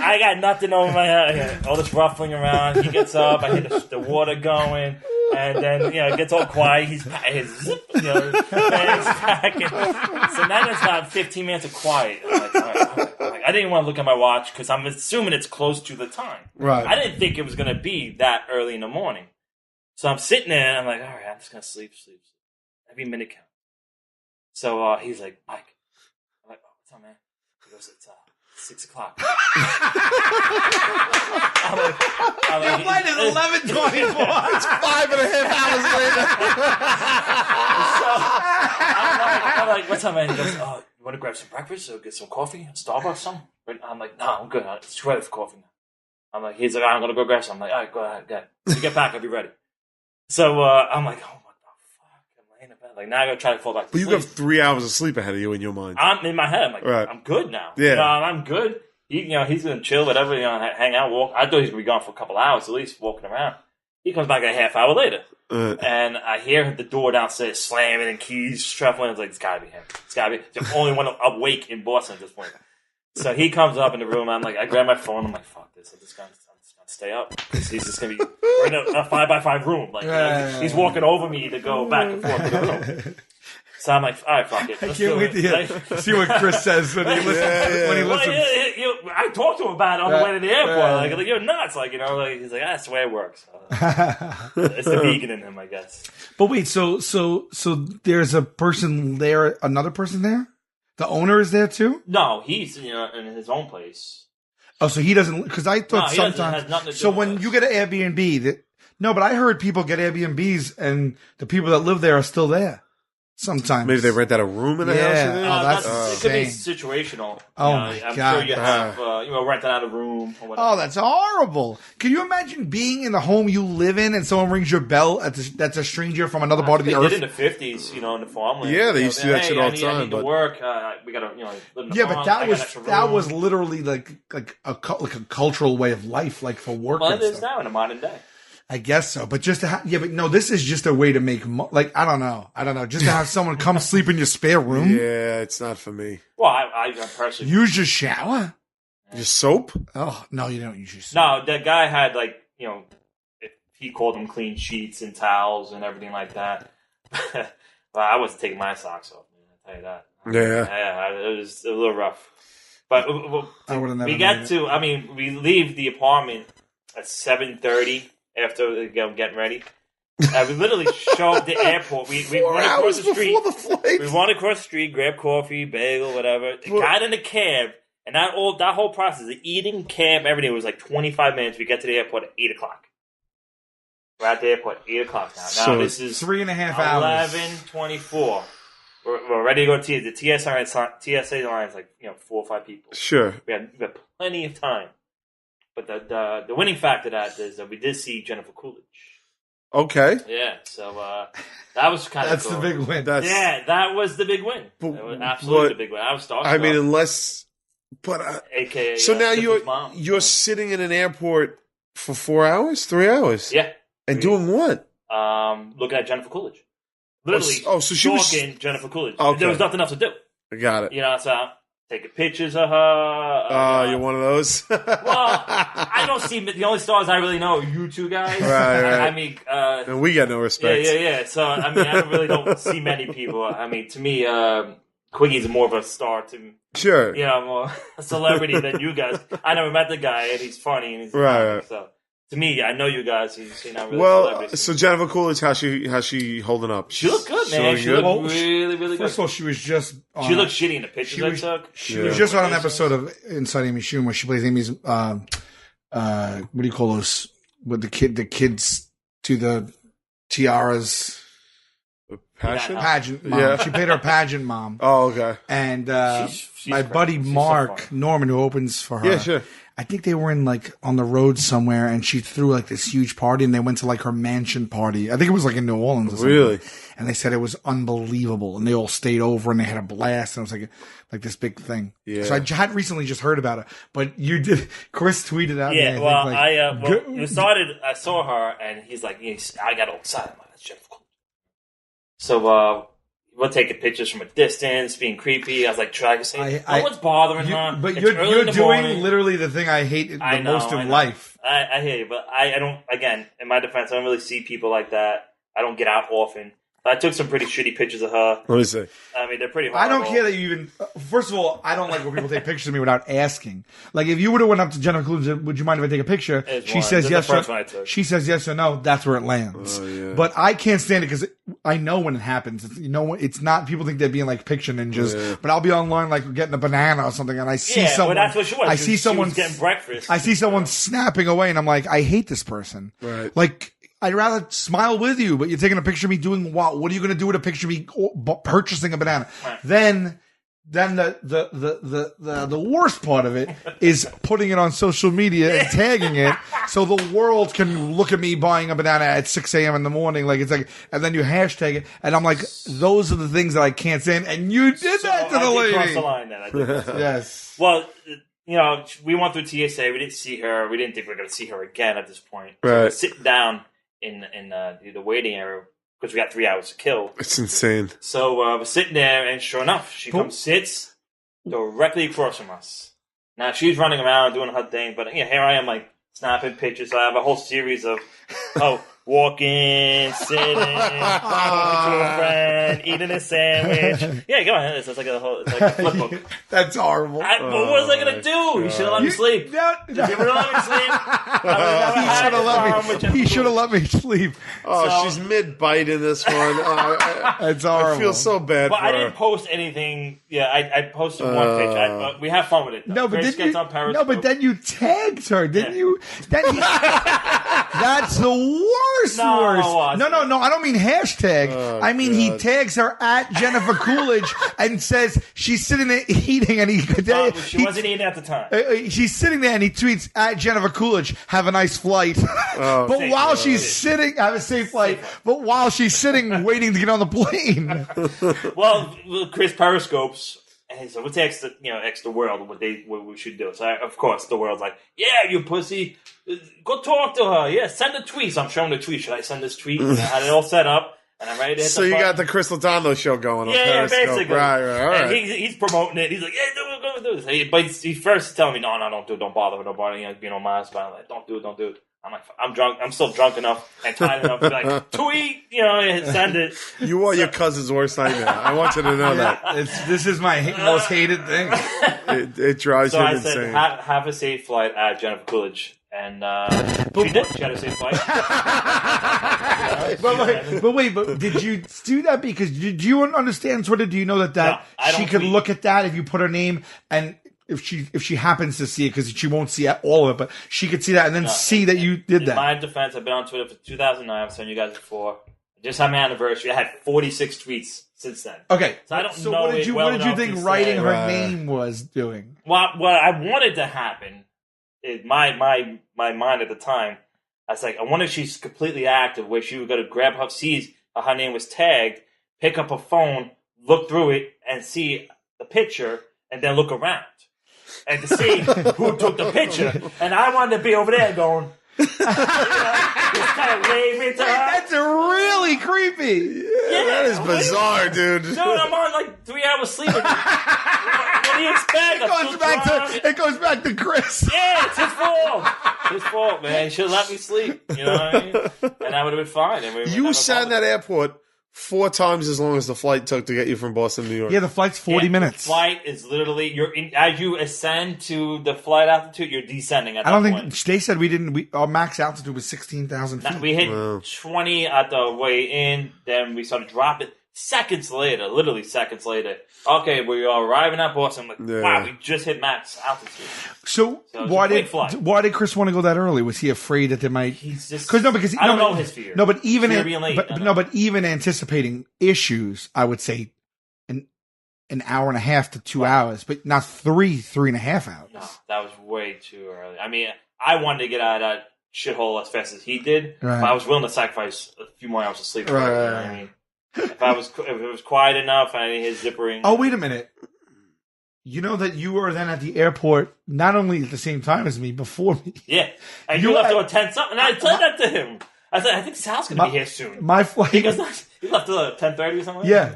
I got nothing over my head. All this ruffling around. He gets up. I hear the water going. And then, it gets all quiet. He's bags packing. So now it's about 15 minutes of quiet. I'm like, all right. I didn't want to look at my watch because I'm assuming it's close to the time. Right. I didn't think it was going to be that early in the morning. So I'm sitting there and I'm like, all right, I'm just going to sleep. Every minute counts. So he's like, Mike. I'm like, oh, what's up, man? He goes, it's 6 o'clock. Your flight is 11:24. It's 5.5 hours later. I'm like, what's up, man? He goes, oh, you want to grab some breakfast or get some coffee? Starbucks, something? I'm like, no, I'm good. It's too early for coffee now. He's like, I'm going to go grab some. I'm like, all right, go ahead. When you get back, I'll be ready. So I'm like, oh, what the fuck? I'm laying in bed. Like, now I got to try to fall back to sleep. But you have 3 hours of sleep ahead of you in your mind. I'm in my head. I'm like, right. I'm good now. Yeah. I'm good. He's going to chill, whatever, hang out, walk. I thought he was going to be gone for a couple hours at least, walking around. He comes back a half hour later. And I hear the door downstairs slamming and keys shuffling. It's like, it's got to be him. It's got to be. It's the only one awake in Boston at this point. So he comes up in the room. I'm like, I grab my phone. I'm like, fuck this. I'm just going to stay up. He's just going to be in a 5x5 room. Like, he's walking over me to go back and forth to the room. So I'm like, all right, fuck it. I can't wait to see what Chris says when he listens. When he listens. I talked to him about it on the way to the airport. Like, you're nuts. Like, he's like, that's the way it works. It's the vegan in him, I guess. But wait, so there's a person there, another person there? The owner is there too? No, he's in his own place. Oh, so he doesn't, because I thought sometimes. So when you get an Airbnb, no, but I heard people get Airbnbs and the people that live there are still there. Sometimes. Maybe they rent out a room in the house. Oh, that's it could be situational. Oh, my I'm God. sure you have, renting out a room or whatever. Oh, that's horrible. Can you imagine being in the home you live in and someone rings your bell that's a stranger from another part of the earth? They did in the 50s, in the farmland. Yeah, they used to do that shit all the time. I need to work. We got to, live in the Yeah, farm. but that was literally like a cultural way of life, like for work. Well, it is now in the modern day. I guess so, but just to but no, this is just a way to make I don't know, just to have someone come sleep in your spare room. Yeah, it's not for me. Well, I personally use your shower, your soap. Oh no, you don't use your soap. No, that guy had he called them clean sheets and towels and everything like that. Well, I wasn't taking my socks off, man. I'll tell you that. Yeah, it was a little rough. But we leave the apartment at 7:30. After getting ready, we literally show up at the airport. We run across the street. We run across the street, grab coffee, bagel, whatever. Got in the cab, and that whole process, the eating, cab, everything was like 25 minutes. We get to the airport at 8 o'clock. We're at the airport at 8 o'clock now. Now this is 3.5 hours. 11:24. we're ready to go to TSA. The TSA line is like 4 or 5 people. Sure. We have plenty of time. But the winning factor that is that we did see Jennifer Coolidge. Okay. Yeah, so that was kind of That's cool. the big win. That was the big win. That was absolutely the big win. I was starstruck. I mean, unless, but AKA. So now Tiffany's mom. you're sitting in an airport for 4 hours, 3 hours. Yeah. And doing what? Looking at Jennifer Coolidge. Literally. So she was stalking Jennifer Coolidge. Okay. There was nothing else to do. I got it. So taking pictures of her. You're one of those. Well, I don't see the only stars I really know are you two guys. Right. I mean, and we got no respect. Yeah. So I mean, I really don't see many people. I mean, to me, Quiggy's more of a star to me. Sure. More a celebrity than you guys. I never met the guy, and he's funny and he's right. So to me, I know you guys. You're not really celebrities. So Jennifer Coolidge, how's she holding up? She looked good, man. She looked really, really good. First of all, she was just. She looked shitty in the pictures I took. She was just on an episode of Inside Amy Schumer where she plays Amy's. What do you call those? With the kids do the tiaras. Pageant mom. Yeah. She played her pageant mom. Oh, okay. And my buddy Mark Norman, who opens for her. Yeah, sure. I think they were in on the road somewhere, and she threw this huge party, and they went to her mansion party. I think it was in New Orleans or something. Really? And they said it was unbelievable, and they all stayed over, and they had a blast, and it was like this big thing. Yeah. So I had recently just heard about it, but you did. Chris tweeted out. Yeah. I saw her, and he's like, I got all excited. I'm like, that's Jennifer Coolidge. So we're taking pictures from a distance, being creepy. I was like, trying to say, no one's bothering her. But you're doing literally the thing I hate the most in life. I hear you, but I don't, again, in my defense, I don't really see people like that. I don't get out often. I took some pretty shitty pictures of her. Let me see. I mean, they're pretty horrible. I don't care that you even... First of all, I don't like when people take pictures of me without asking. If you would have went up to Jennifer Coolidge, would you mind if I take a picture? She says yes or... She says yes or no, that's where it lands. Oh, yeah. But I can't stand it because I know when it happens. It's not... People think they're being picture ninjas. Yeah. But I'll be online getting a banana or something, and I see someone... Well, that's what she was. I see someone... She was getting breakfast. I see someone snapping away, and I'm like, I hate this person. Right. I'd rather smile with you, but you're taking a picture of me doing what? What are you going to do with a picture of me purchasing a banana? Right. Then the worst part of it is putting it on social media and tagging it so the world can look at me buying a banana at 6 a.m. in the morning. And then you hashtag it. And I'm like, those are the things that I can't stand. And you did that to the lady. Cross the line then. I did Yes. Well, we went through TSA. We didn't see her. We didn't think we were going to see her again at this point. Right. So we're sitting down in the waiting area because we got 3 hours to kill. It's insane. So we're sitting there, and sure enough, she sits directly across from us. Now she's running around doing her thing, but here I am snapping pictures. I have a whole series of walking, sitting, talking to a friend, eating a sandwich. Yeah, go ahead. It's like a flip book. That's horrible. But what was I gonna do? God. You should have let me sleep. You would have let me sleep. He should have let me sleep. Oh, she's mid-bite in this one. It's horrible. I feel so bad. But I didn't post anything. Yeah, I posted one picture. We have fun with it. Though. No, but then you tagged her, didn't you? That's the worst. No, I don't mean hashtag. I mean, he tags her at Jennifer Coolidge and says she's sitting there eating, and she wasn't eating at the time. She's sitting there, and he tweets at Jennifer Coolidge, "Have a nice flight." But while she's sitting, have a safe flight. But while she's sitting, waiting to get on the plane. Well, Chris periscopes. And so we text the world what we should do. So of course the world's like, yeah, you pussy, go talk to her. Yeah, send a tweet. So I'm showing the tweet. Should I send this tweet? And I had it all set up, and I'm ready to hit so you got the Chris Lotando show going on. Yeah, basically. Right, all right. And he's promoting it. He's like, yeah, do this. But he's first telling me, no, don't do it. Don't bother with nobody. Being on my spot. I'm like, don't do it. I'm like, I'm drunk. I'm still drunk enough and tired enough to be like, tweet, send it. You are your cousin's worst nightmare. I want you to know that. This is my most hated thing. It drives him insane. So I said, have a safe flight at Jennifer Coolidge. And she did. She had a safe flight. But did you do that because did you understand sort of? Do you know that she could look at that if you put her name and if she happens to see it because she won't see all of it, but she could see that and then see that you did that. In my defense, I've been on Twitter for 2009. I've seen you guys before. Just had my anniversary. I had 46 tweets since then. Okay. So I don't so know what did it you well what did you enough think to writing say- her name was doing? What I wanted to happen is my mind at the time. I was like, I wonder if she's completely active, where she would go to grab her, sees her name was tagged, pick up her phone, look through it, and see the picture, and then look around and to see who took the picture. And I wanted to be over there going, just kind of waving to her. That's really creepy. Yeah, That is bizarre, dude. Dude, I'm on like 3 hours sleep. What do you expect? It goes back to Chris. Yeah, it's his fault. His fault, man. He should let me sleep. You know what I mean? And I would have been fine. And we would You never sat in that bothered. airport 4 times as long as the flight took to get you from Boston to New York. Yeah, the flight's 40 Yeah, minutes. The flight is literally as you ascend to the flight altitude, you're descending at that I don't point. think they said our max altitude was 16,000 feet. We hit 20 at the way in, then we started dropping. Seconds later, literally seconds later, okay, we are arriving at Boston. I'm like, wow, we just hit max altitude. So it's why a quick flight. Chris want to go that early? Was he afraid that there might? He's just because I don't know his fear. No, but even Fear being late, but even anticipating issues, I would say an hour and a half to 2 hours, but not 3.5 hours. No, that was way too early. I mean, I wanted to get out of that shithole as fast as he did, Right. but I was willing to sacrifice a few more hours of sleep. Right. You know what I mean? If it was quiet enough, I didn't hit zippering. Oh, wait a minute. You know that you were then at the airport not only at the same time as me, before me. Yeah, and You you left had- to attend something. And I said that to him. I said, I think Sal's going to be here soon. My flight. He goes, you left at 10:30 or something. Yeah.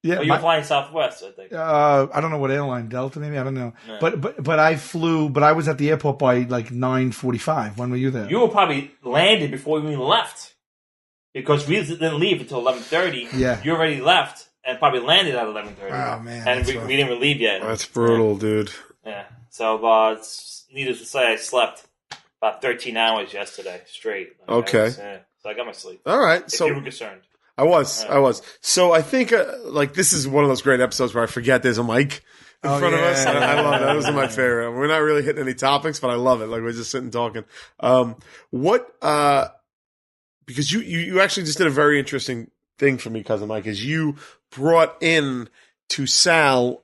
Yeah, Oh, you were flying Southwest, I think. I don't know what airline, Delta maybe, I don't know. Yeah. But I flew, but I was at the airport by like 9:45. When were you there? You were probably landed before we even left. Because we didn't leave until 11:30. Yeah. You already left and probably landed at 11:30. Oh, man, And that's we rough. didn't even leave yet. That's brutal, dude. Yeah. So, it's needless to say, I slept about 13 hours yesterday straight. Okay. So I got my sleep. All right. If So you were concerned. I was. So I think like this is one of those great episodes where I forget there's a mic in front of us. yeah. And I love that. Those are my favorite. We're not really hitting any topics, but I love it. Like we're just sitting talking. Because you actually just did a very interesting thing for me, Cousin Mike, is you brought in to Sal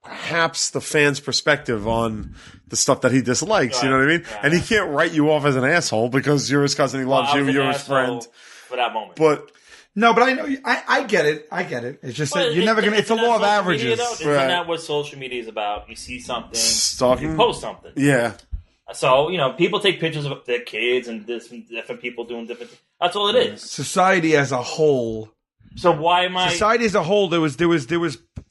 perhaps the fan's perspective on the stuff that he dislikes. You know what I mean? Right. And he can't write you off as an asshole because you're his cousin. He loves I you. was an You're his asshole friend. for that moment. But No, but I know I get it. I get it. It's just that you're never gonna. It's a Isn't law of that social media, averages. though? Right. Isn't that what social media is about? You see something, Stalking? you post something. yeah. So, people take pictures of their kids and different people doing different things. That's all it is. Society as a whole. So why am I... Society as a whole, there was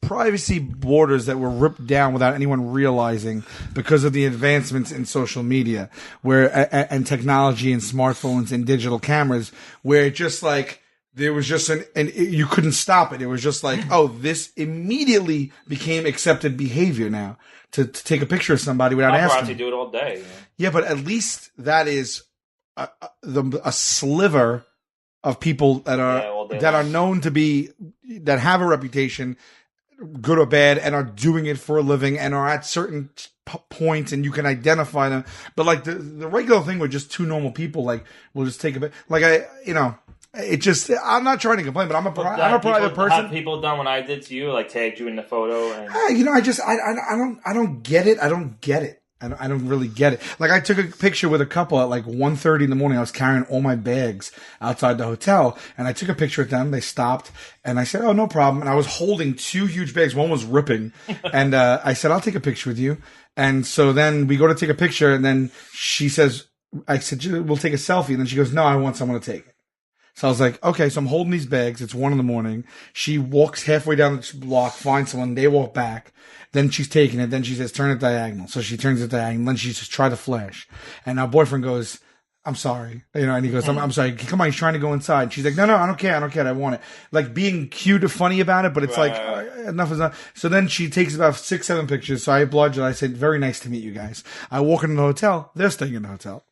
privacy borders that were ripped down without anyone realizing because of the advancements in social media, and technology and smartphones and digital cameras, where it just like there was just you couldn't stop it. It was just like, oh, this immediately became accepted behavior now to take a picture of somebody without Paparazzi asking. do it all day. Yeah, but at least that is a sliver of people that all day are long. known to be that have a reputation, good or bad, and are doing it for a living and are at certain points, and you can identify them. But like the regular thing with just two normal people, like we'll just take a bit. Like it just. I'm not trying to complain, but I'm a private person. Have people done what I did to you, like tagged you in the photo? And I don't get it. I don't really get it. Like I took a picture with a couple at like 1:30 in the morning. I was carrying all my bags outside the hotel, and I took a picture with them. They stopped, and I said, "Oh, no problem." And I was holding two huge bags. One was ripping, and I said, "I'll take a picture with you." And so then we go to take a picture, and then she says, "I said we'll take a selfie," and then she goes, "No, I want someone to take it." So I was like, okay, so I'm holding these bags. It's 1 a.m. She walks halfway down the block, finds someone. They walk back. Then she's taking it. Then she says, turn it diagonal. So she turns it diagonal. Then she says, try to flash. And our boyfriend goes, I'm sorry. And he goes, I'm sorry. Come on. He's trying to go inside. She's like, no, I don't care. I want it. Like being cute or funny about it, but it's like, enough is enough. So then she takes about 6-7 pictures. So I obliged her. I said, very nice to meet you guys. I walk into the hotel. They're staying in the hotel.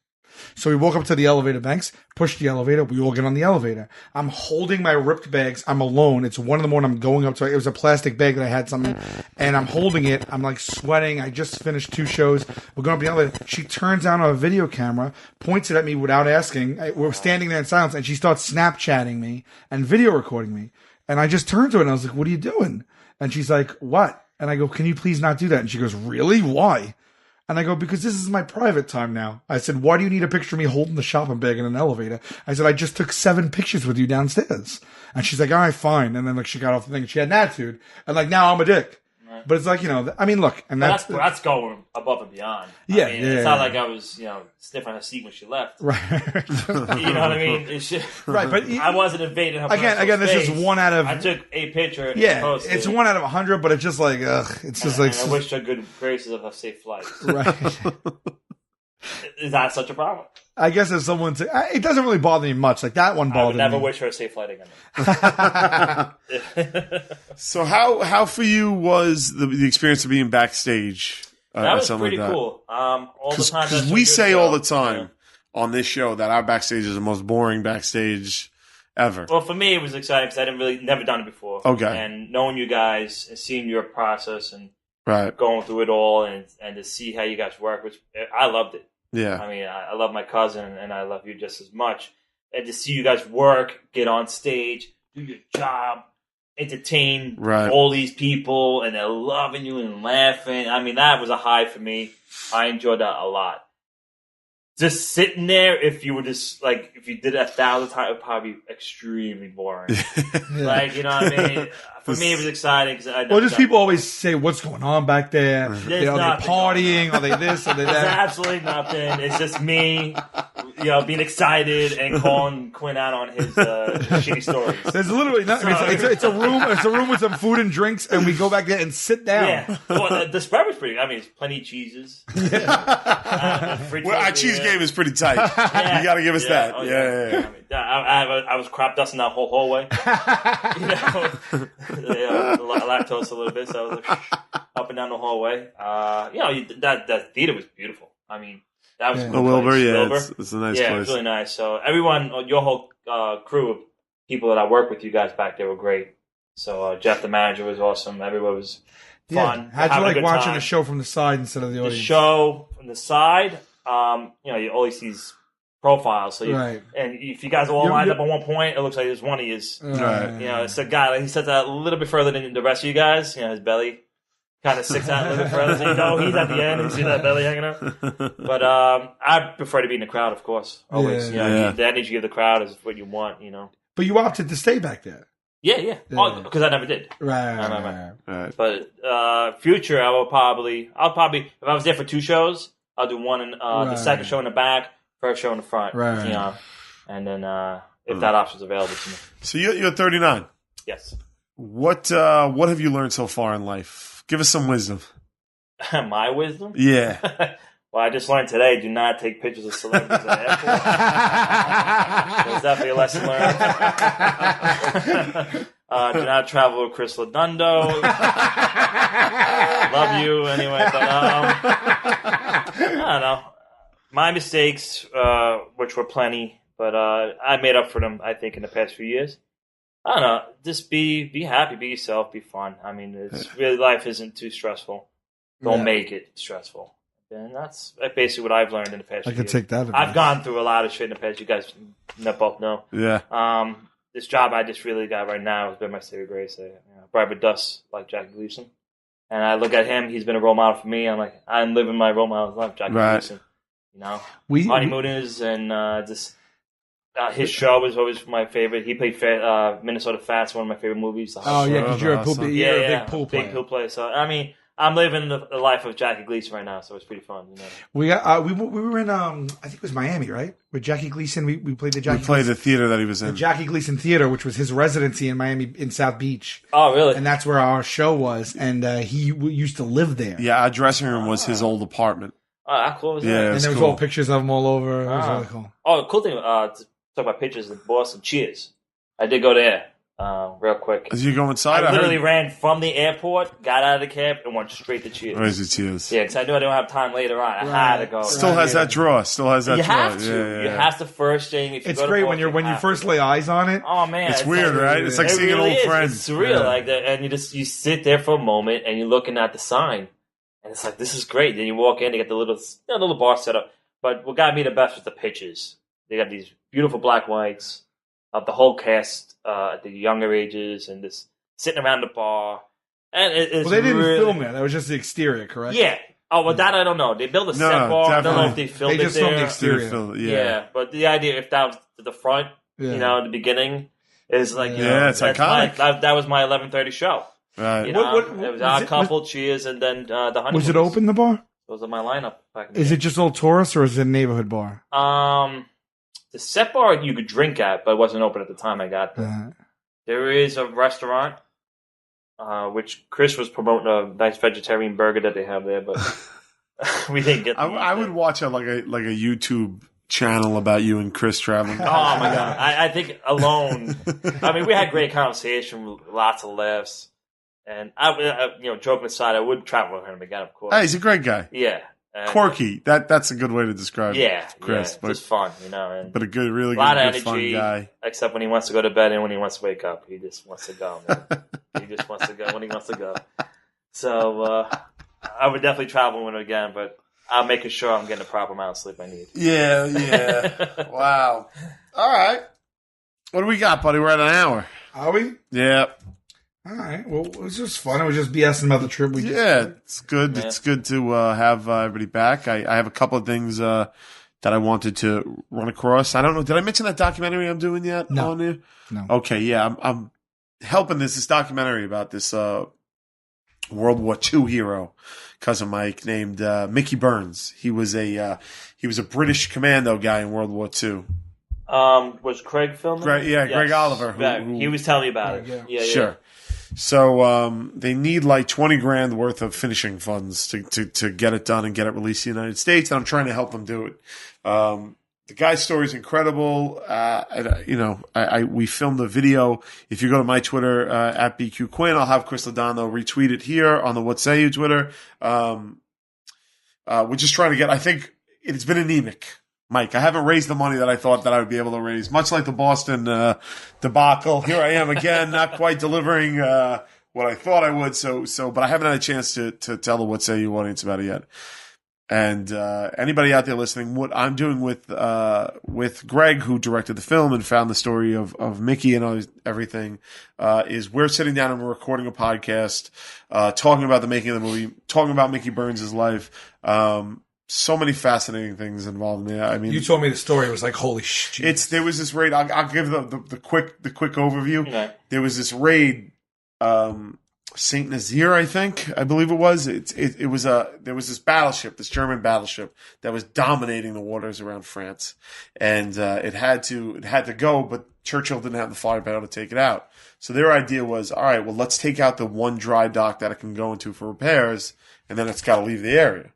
So we walk up to the elevator, Banks, push the elevator. We all get on the elevator. I'm holding my ripped bags. I'm alone. It's 1 a.m. I'm going up to it. It was a plastic bag that I had something, and I'm holding it. I'm like sweating. I just finished 2 shows. We're going up the elevator. She turns on her video camera, points it at me without asking. We're standing there in silence, and she starts Snapchatting me and video recording me. And I just turned to her and I was like, "What are you doing?" And she's like, "What?" And I go, "Can you please not do that?" And she goes, "Really? Why?" And I go, "Because this is my private time now." I said, "Why do you need a picture of me holding the shopping bag in an elevator?" I said, "I just took 7 pictures with you downstairs." And she's like, "All right, fine." And then like she got off the thing and she had an attitude. And like now I'm a dick. Right. But it's like, I mean, look, and that's going above and beyond. Yeah, I mean, it's not like I was, sniffing her seat when she left. Right. You know what I mean? It's just, right, but I wasn't invading her again, this space. is 1 out of. I took a picture. Yeah, it's 1 out of 100, but it's just like, it's just like. And I wish her good graces of a safe flight. Right. Is that such a problem? I guess if someone it doesn't really bother me much. Like that one bothered me. I would never wish her a safe flight again. So how for you was the experience of being backstage? That was pretty cool. All the time. Because we say all the time on this show that our backstage is the most boring backstage ever. Well, for me, it was exciting because I never done it before. Okay. And knowing you guys and seeing your process and right. going through it all and to see how you guys work, which I loved it. Yeah. I mean, I love my cousin and I love you just as much. And to see you guys work, get on stage, do your job, entertain all these people, and they're loving you and laughing. I mean, that was a high for me. I enjoyed that a lot. Just sitting there, if you did it 1,000 times, it would probably be extremely boring. Like, you know what I mean? For me, it was exciting. Just people always say, "What's going on back there? Are they partying? Are they this? Are they that?" There's absolutely nothing. It's just me, being excited and calling Quinn out on his shitty stories. There's literally nothing. It's a room. It's a room with some food and drinks, and we go back there and sit down. Yeah. Well, the spread was pretty. I mean, it's plenty of cheeses. Our cheese game is pretty tight. Yeah. You got to give us that. Oh, yeah. I was crop dusting that whole hallway. Lactose a little bit, so I was like up and down the hallway. That theater was beautiful. I mean, that was a cool Wilbur, place. Wilbur. It's a nice place. Yeah, it was really nice. So everyone, your whole crew of people that I worked with, you guys back there were great. So Jeff, the manager, was awesome. Everyone was fun. How'd you like watching the show from the side instead of the audience? The show from the side, you always see these profiles. So and if you guys all lined up at one point, it looks like there's one of you. Right. It's a guy. He sits out a little bit further than the rest of you guys. His belly kind of sticks out a little bit further. So he's at the end. You see that belly hanging out. But I prefer to be in the crowd, of course. Always. The energy of the crowd is what you want. But you opted to stay back there. Yeah. Because I never did. Right. But future, I'll probably, if I was there for 2 shows, I'll do one in the second show in the back, first show in the front. Right. And then if that option's available to me. So you're 39. Yes. What have you learned so far in life? Give us some wisdom. My wisdom? Yeah. Well, I just learned today, do not take pictures of celebrities at the airport. There's definitely a lesson learned. Do not travel with Chris Lodundo. Love you anyway, but I don't know. My mistakes, which were plenty, but I made up for them, I think, in the past few years. I don't know. Just be happy, be yourself, be fun. I mean, it's really, life isn't too stressful. Don't make it stressful. And that's basically what I've learned in the past. I could take that. I've gone through a lot of shit in the past. You guys both know. Yeah. This job I just really got right now has been my saving grace. Bright with dust like Jackie Gleason, and I look at him. He's been a role model for me. I'm like, I'm living my role model's life, Jackie Gleason. Honeymooners and just. His show was always my favorite. He played Minnesota Fats, one of my favorite movies. Because you're a big pool player. Big pool player. So I mean, I'm living the life of Jackie Gleason right now, so it's pretty fun. We were in I think it was Miami, right? With Jackie Gleason, we played the Jackie. We played the theater that he was in, the Jackie Gleason Theater, which was his residency in Miami in South Beach. Oh, really? And that's where our show was, and he used to live there. Yeah, our dressing room was his old apartment. Oh, how cool was that? And there was all pictures of him all over. It was really cool. Oh, cool thing. Talk about pictures in Boston. Cheers. I did go there. real quick. As you go inside, I literally ran from the airport, got out of the cab, and went straight to Cheers. Where's the Cheers? Yeah, because I knew I didn't have time later on. I had to go. Still has that draw. Still has that You draw. have to. Yeah. You have to first thing. If you It's go to great Boston, when you first lay eyes on it. Oh man, It's weird, right? It's like seeing an old friend. It's surreal, like that, and you sit there for a moment and you're looking at the sign, and it's like this is great. Then you walk in, they got the little bar set up. But what got me the best was the pictures. They got these beautiful black whites of the whole cast at the younger ages, and just sitting around the bar. And it's they didn't really, film that. That was just the exterior, correct? Yeah. Oh, well, that I don't know. They built a set bar. I don't know if they filmed They just it there. filmed the exterior. Yeah, but the idea, if that was the front, the beginning, is like, it's iconic. That was my 11:30 show. Right. You know, it was Odd Couple, Cheers, and then the Honeymooners. Was it open, the bar? Those are my lineup. Back in the Is day. it just all tourists, or is it a neighborhood bar? The set bar you could drink at, but it wasn't open at the time I got there. There is a restaurant, which Chris was promoting a nice vegetarian burger that they have there, but we didn't get. I would watch a YouTube channel about you and Chris traveling. Oh my god! I think alone. I mean, we had great conversation, lots of laughs, and I joking aside, I would travel with him again, of course. Hey, he's a great guy. Yeah. Quirky. That's a good way to describe Chris. Yeah, just fun, And but a good, really a lot of good fun energy, guy. except when he wants to go to bed and when he wants to wake up. He just wants to go, man. He just wants to go when he wants to go. So I would definitely travel with him again, but I'm making sure I'm getting the proper amount of sleep I need. Yeah. Wow. All right. What do we got, buddy? We're at an hour. Are we? Yeah. All right. Well, it was just fun. It was just BSing about the trip. It's good. Yeah. It's good to have everybody back. I have a couple of things that I wanted to run across. I don't know. Did I mention that documentary I'm doing yet? No. On there? No. Okay. Yeah. I'm helping this documentary about this World War II hero, cousin Mike, named Mickey Burns. He was a British commando guy in World War II. Was Craig filming? Yes. Greg Oliver. Who he was telling me about it. Yeah. Sure. So they need like $20,000 worth of finishing funds to get it done and get it released in the United States. And I'm trying to help them do it. The guy's story is incredible. We filmed the video. If you go to my Twitter at BQ Quinn, I'll have Chris Lodano retweet it here on the What Say You Twitter. We're just trying to get. I think it's been anemic. Mike, I haven't raised the money that I thought that I would be able to raise. Much like the Boston debacle, here I am again, not quite delivering what I thought I would. But I haven't had a chance to tell the What Say You audience about it yet. And anybody out there listening, what I'm doing with Greg, who directed the film and found the story of Mickey and everything, is we're sitting down and we're recording a podcast, talking about the making of the movie, talking about Mickey Burns' life. So many fascinating things involved in it. I mean, you told me the story. It was like, holy shit. There was this raid. I'll give the quick overview. Okay. There was this raid, Saint Nazaire, I believe it was. There was this battleship, this German battleship that was dominating the waters around France, and it had to go, but Churchill didn't have the firepower to take it out. So their idea was, all right, well, let's take out the one dry dock that it can go into for repairs, and then it's got to leave the area.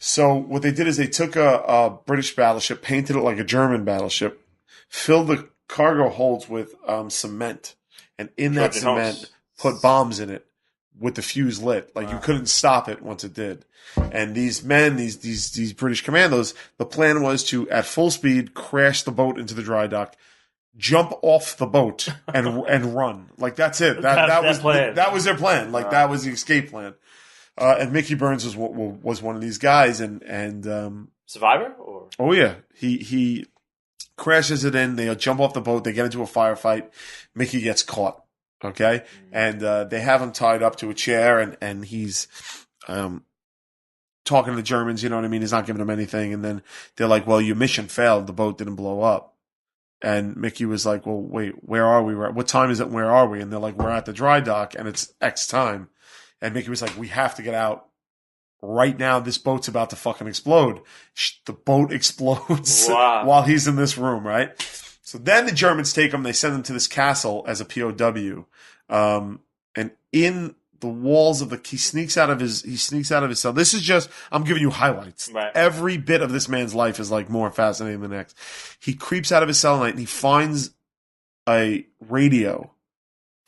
So what they did is they took a British battleship, painted it like a German battleship, filled the cargo holds with cement, and in that cement put bombs in it with the fuse lit. Like you couldn't stop it once it did. And these men, these British commandos, the plan was to, at full speed, crash the boat into the dry dock, jump off the boat, and run. Like that's it. That was their plan. Like that was the escape plan. And Mickey Burns was one of these guys, and Survivor? Or? Oh yeah, he crashes it in. They jump off the boat. They get into a firefight. Mickey gets caught. Okay, and they have him tied up to a chair, and he's talking to the Germans. You know what I mean? He's not giving them anything, and then they're like, "Well, your mission failed. The boat didn't blow up." And Mickey was like, "Well, wait, where are we? What time is it? Where are we?" And they're like, "We're at the dry dock, and it's X time." And Mickey was like, "We have to get out right now. This boat's about to fucking explode." The boat explodes while he's in this room, right? So then the Germans take him. They send him to this castle as a POW. And in the walls of he sneaks out of his cell. This is just, I'm giving you highlights. Right. Every bit of this man's life is like more fascinating than the next. He creeps out of his cell at night and he finds a radio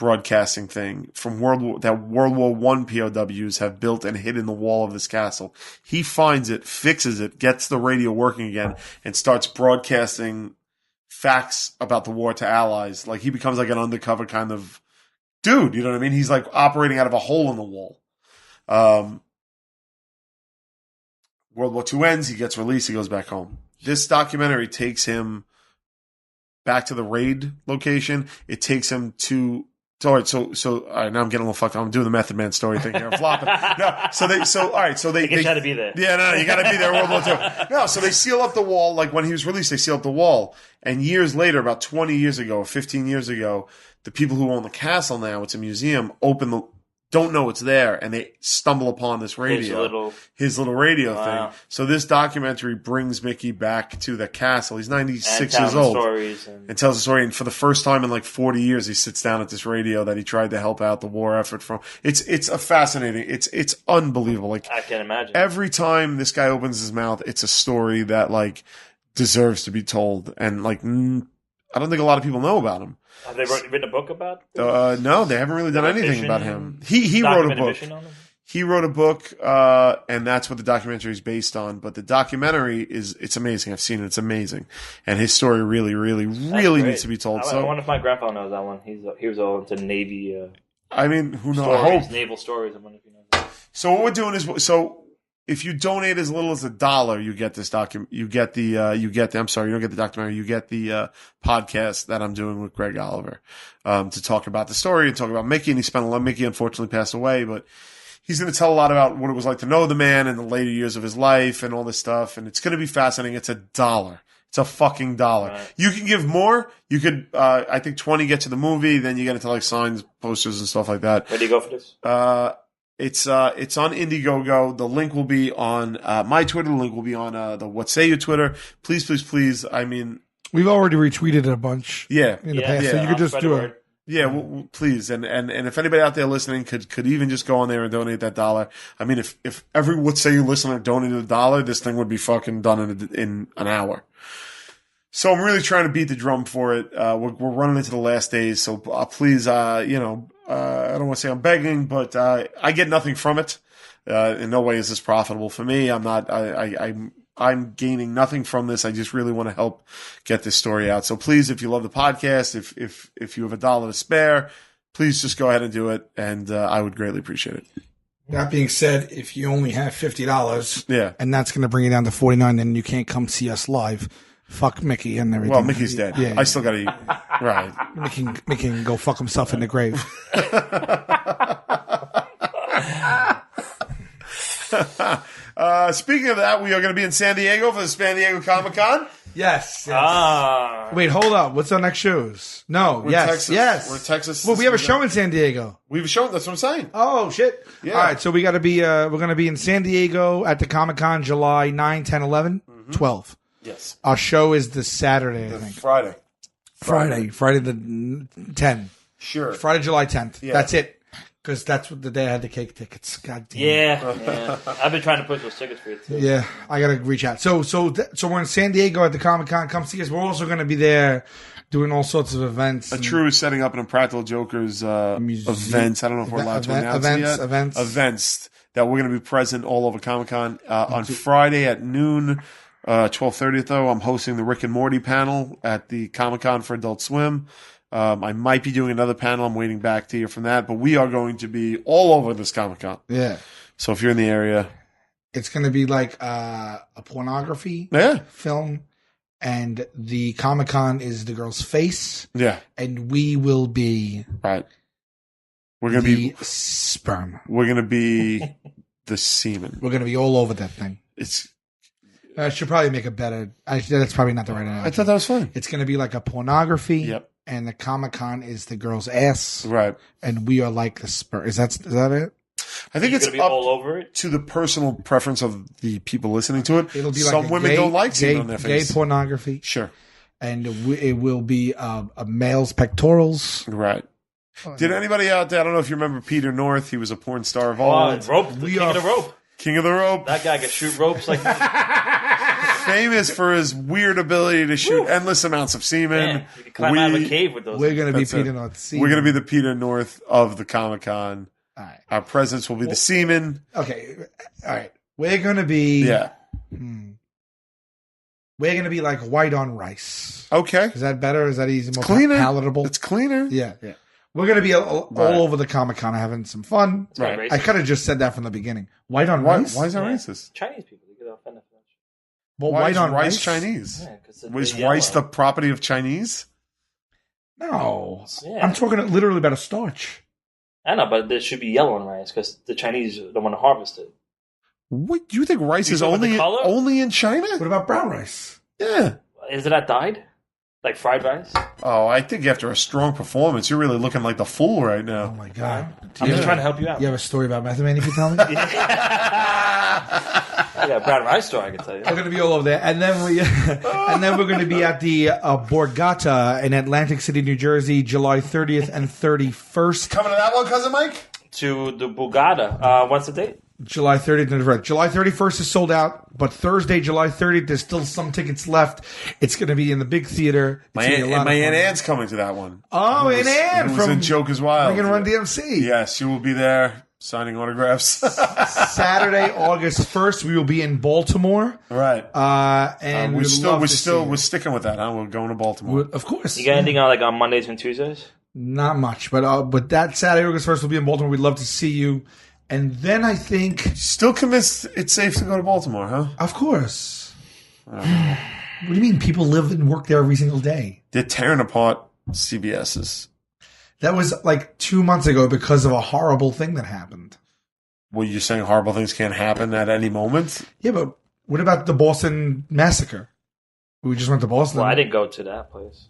broadcasting thing from World War I POWs have built and hid in the wall of this castle. He finds it, fixes it, gets the radio working again, and starts broadcasting facts about the war to allies. Like, he becomes like an undercover kind of dude, you know what I mean? He's like operating out of a hole in the wall. World War II ends, he gets released, he goes back home. This documentary takes him back to the raid location. It takes him to all right, so all right, now I'm getting a little fucked up. I'm doing the Method Man story thing here. I'm flopping. No, all right, so they try to be there. Yeah, no, you got to be there. World War II. No, so they seal up the wall. Like, when he was released, they seal up the wall. And years later, about 20 years ago, 15 years ago, the people who own the castle now, it's a museum, don't know it's there, and they stumble upon this radio. His little radio thing. So this documentary brings Mickey back to the castle. He's 96 years old. And tells the story. And for the first time in like 40 years, he sits down at this radio that he tried to help out the war effort from. It's a fascinating. It's unbelievable. Like, I can imagine. Every time this guy opens his mouth, it's a story that like deserves to be told. And like, I don't think a lot of people know about him. Have they written a book about it? No, they haven't really done anything about him. He wrote a book. He wrote a book, and that's what the documentary is based on. But the documentary it's amazing. I've seen it. It's amazing. And his story really, really, really needs to be told. I wonder if my grandpa knows that one. He was all into Navy I mean, who knows? stories, naval stories. I wonder if he knows that. So what we're doing is, if you donate as little as $1, you get this you get the I'm sorry, you don't get the documentary, you get the podcast that I'm doing with Greg Oliver, to talk about the story and talk about Mickey. And he spent a lot. Mickey unfortunately passed away, but he's going to tell a lot about what it was like to know the man and the later years of his life and all this stuff. And it's going to be fascinating. It's $1. It's a fucking $1. Right. You can give more. You could, I think 20 get to the movie. Then you get into like signs, posters and stuff like that. Where do you go for this? It's on Indiegogo. The link will be on my Twitter. The link will be on the What Say You Twitter. Please, please, please. I mean, we've already retweeted it a bunch. Yeah, in the past, so you could just do it. Yeah, well, please, and if anybody out there listening could even just go on there and donate that $1. I mean, if every What Say You listener donated $1, this thing would be fucking done in an hour. So I'm really trying to beat the drum for it. We're running into the last days, so please, I don't want to say I'm begging, but I get nothing from it. In no way is this profitable for me. I'm gaining nothing from this. I just really want to help get this story out. So please, if you love the podcast, if you have $1 to spare, please just go ahead and do it, and I would greatly appreciate it. That being said, if you only have $50, yeah, and that's going to bring you down to $49, then you can't come see us live. Fuck Mickey and everything. Well, Mickey's dead. Yeah, I still got to eat. Right. Mickey can go fuck himself in the grave. Speaking of that, we are going to be in San Diego for the San Diego Comic-Con. Yes. Wait, hold up. What's our next shows? No. We're Yes. We're in Texas. Well, we have a show in San Diego. We have a show. That's what I'm saying. Oh, shit. Yeah. All right. So we got to be, we're going to be in San Diego at the Comic-Con July 9, 10, 11, 12. Yes. Our show is this Saturday, I think. Friday the 10. Sure. Friday, July 10th. Yeah. That's it. Because that's what the day I had the cake tickets. God damn. Yeah. I've been trying to push those tickets for you too. Yeah, I gotta reach out. So we're in San Diego at the Comic-Con. Come see us. We're also gonna be there doing all sorts of events. A True is setting up an Impractical Jokers events. I don't know if we're allowed to announce it yet. Events that we're gonna be present all over Comic-Con on Friday at noon. 12:30 though. I'm hosting the Rick and Morty panel at the Comic-Con for Adult Swim. I might be doing another panel. I'm waiting back to hear from that, but we are going to be all over this Comic-Con. Yeah. So if you're in the area, it's going to be like a pornography film, and the Comic-Con is the girl's face. Yeah. And we will be We're going to be sperm. We're going to be the semen. We're going to be all over that thing. I should probably make a better. That's probably not the right analogy. I thought that was fun. It's going to be like a pornography. Yep. And the Comic-Con is the girl's ass. Right. And we are like the sperm. Is that it? I think it's up all over it to the personal preference of the people listening to it. It'll be some like women don't like seeing on their face. Gay pornography. Sure. And it will be a male's pectorals. Right. Did anybody out there? I don't know if you remember Peter North. He was a porn star of old. King of the rope. King of the rope. That guy could shoot ropes like. famous for his weird ability to shoot endless amounts of semen. Man, you can climb out of a cave with those. We're going to be That's Peter it. North Sea. We're going to be the Peter North of the Comic-Con. All right. Our presence will be the semen. Okay. All right. We're going to be. Yeah. We're going to be like white on rice. Okay. Is that better? Is that easy? More Cleaner. palatable? It's cleaner. Yeah. We're going to be all over the Comic-Con having some fun. Right. I could have just said that from the beginning. White on Why rice? is that racist? Chinese people, they get offended for that shit. Well, Why white is on rice rice? Chinese? Yeah, 'cause Was they're rice the yellow. property of Chinese? No. Yeah. I'm talking literally about a starch. I know, but there should be yellow on rice because the Chinese don't want to harvest it. What do you think rice You is talking about the color? only in China? What about brown rice? Yeah. Is it not dyed? Like fried rice? Oh, I think after a strong performance, you're really looking like the fool right Oh now. my God. I'm just trying to help you out. You have a story about Method Man you can tell me? I got a brown rice store, I can tell you. We're going to be all over there, and then we're going to be at the Borgata in Atlantic City, New Jersey, July 30th and 31st. Coming to that one, cousin Mike? To the Bugada. What's the date? July 30th and 31st. July 31st is sold out, but Thursday, July 30th, there's still some tickets left. It's going to be in the big theater. It's My gonna be a lot Aunt, of my fun. Aunt Anne's coming to that one. Oh, Who Aunt was- Anne who was from in Joke as Wild. Ring and Run DMC. Yes, she will be there signing autographs. Saturday, August 1st, we will be in Baltimore. Right. And we're we're sticking with that, huh? We're going to Baltimore. Of course. You got anything on like on Mondays and Tuesdays? Not much, but that Saturday, August 1st, we'll be in Baltimore. We'd love to see you. And then I think, Still convinced it's safe to go to Baltimore, huh? of course. What do you mean? People live and work there every single day. They're tearing apart CBS's. That was like 2 months ago because of a horrible thing that happened. Well, you're saying horrible things can't happen at any moment? Yeah, but what about the Boston massacre? We just went to Boston. Well, I didn't go to that place.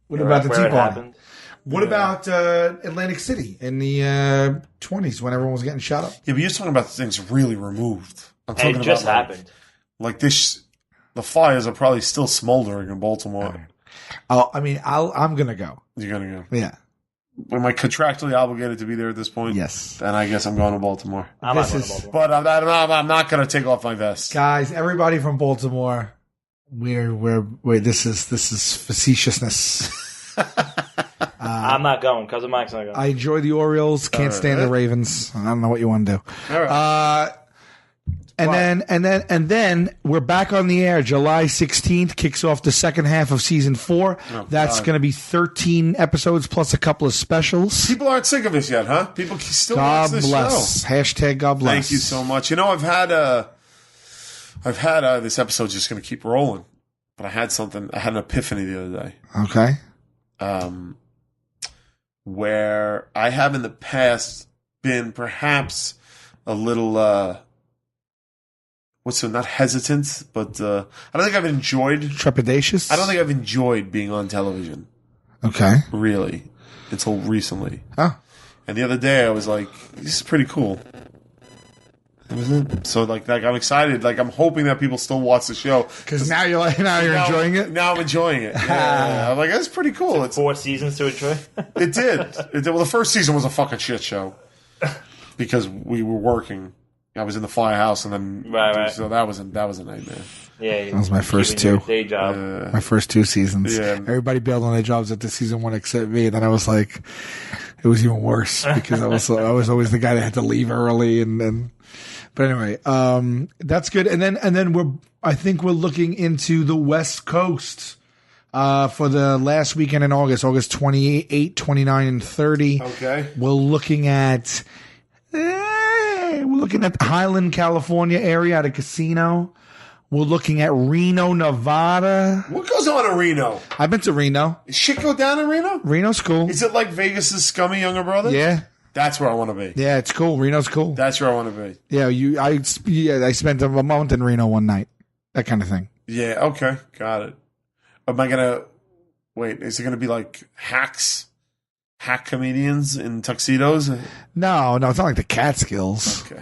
What about the Where Tea it Party? happened? What about Atlantic City in the 20s when everyone was getting shot up? Yeah, but you're talking about things really removed. I'm Hey, talking it just about happened. like this. The fires are probably still smoldering in Baltimore. I'm gonna go. You're gonna go. Yeah. Am I contractually obligated to be there at this point? Yes. Then I guess I'm going to Baltimore. I'm not This going to is- Baltimore. But I'm not going to take off my vest. Guys, everybody from Baltimore, we're this is facetiousness. I'm not going. Cousin Mike's not going. I enjoy the Orioles, can't stand the Ravens. I don't know what you want to do. All right. And then we're back on the air. July 16th kicks off the second half of season 4. That's God. going to be 13 episodes plus a couple of specials. People aren't sick of us yet, huh? People still God watch this bless. show. Hashtag God bless. Thank you so much. You know, I've had this episode's just going to keep rolling, but I had an epiphany the other day. Okay. Where I have in the past been perhaps a little, not hesitant, but I don't think I've enjoyed. Trepidatious? I don't think I've enjoyed being on television, Okay. really, until recently. Oh. And the other day I was like, this is pretty cool. So like I'm excited. Like I'm hoping that people still watch the show. Because now you're enjoying it? Now I'm enjoying it. Yeah. I'm like, that's pretty cool. It's 4 seasons to enjoy. It did. Well, the first season was a fucking shit show because we were working. I was in the firehouse, and then Right. so that was a nightmare. Yeah, That was my first keeping your 2. day job. My first 2 seasons. Yeah. Everybody bailed on their jobs after season 1 except me. Then I was like, it was even worse because I was always the guy that had to leave early but anyway, that's good. And then I think we're looking into the West Coast, for the last weekend in August 28, 29, and 30. Okay. We're looking at Highland, California area at a casino. We're looking at Reno, Nevada. What goes on in Reno? I've been to Reno. Is shit go down in Reno? Reno's cool. Is it like Vegas's scummy younger brother? Yeah. That's where I want to be. Yeah, it's cool. Reno's cool. That's where I want to be. Yeah, I spent a month in Reno one night. That kind of thing. Yeah. Okay. Got it. Am I gonna wait? Is it gonna be like hack comedians in tuxedos? No, it's not like the Catskills. Okay.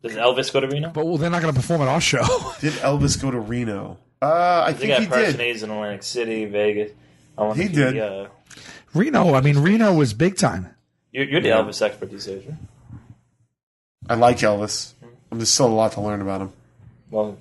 Does Elvis go to Reno? But they're not going to perform at our show. Did Elvis go to Reno? I They think got he did. personages in Atlantic City, Vegas. He did. Reno was big time. You're the Elvis expert these days, right? I like Elvis. There's still a lot to learn about him. Well,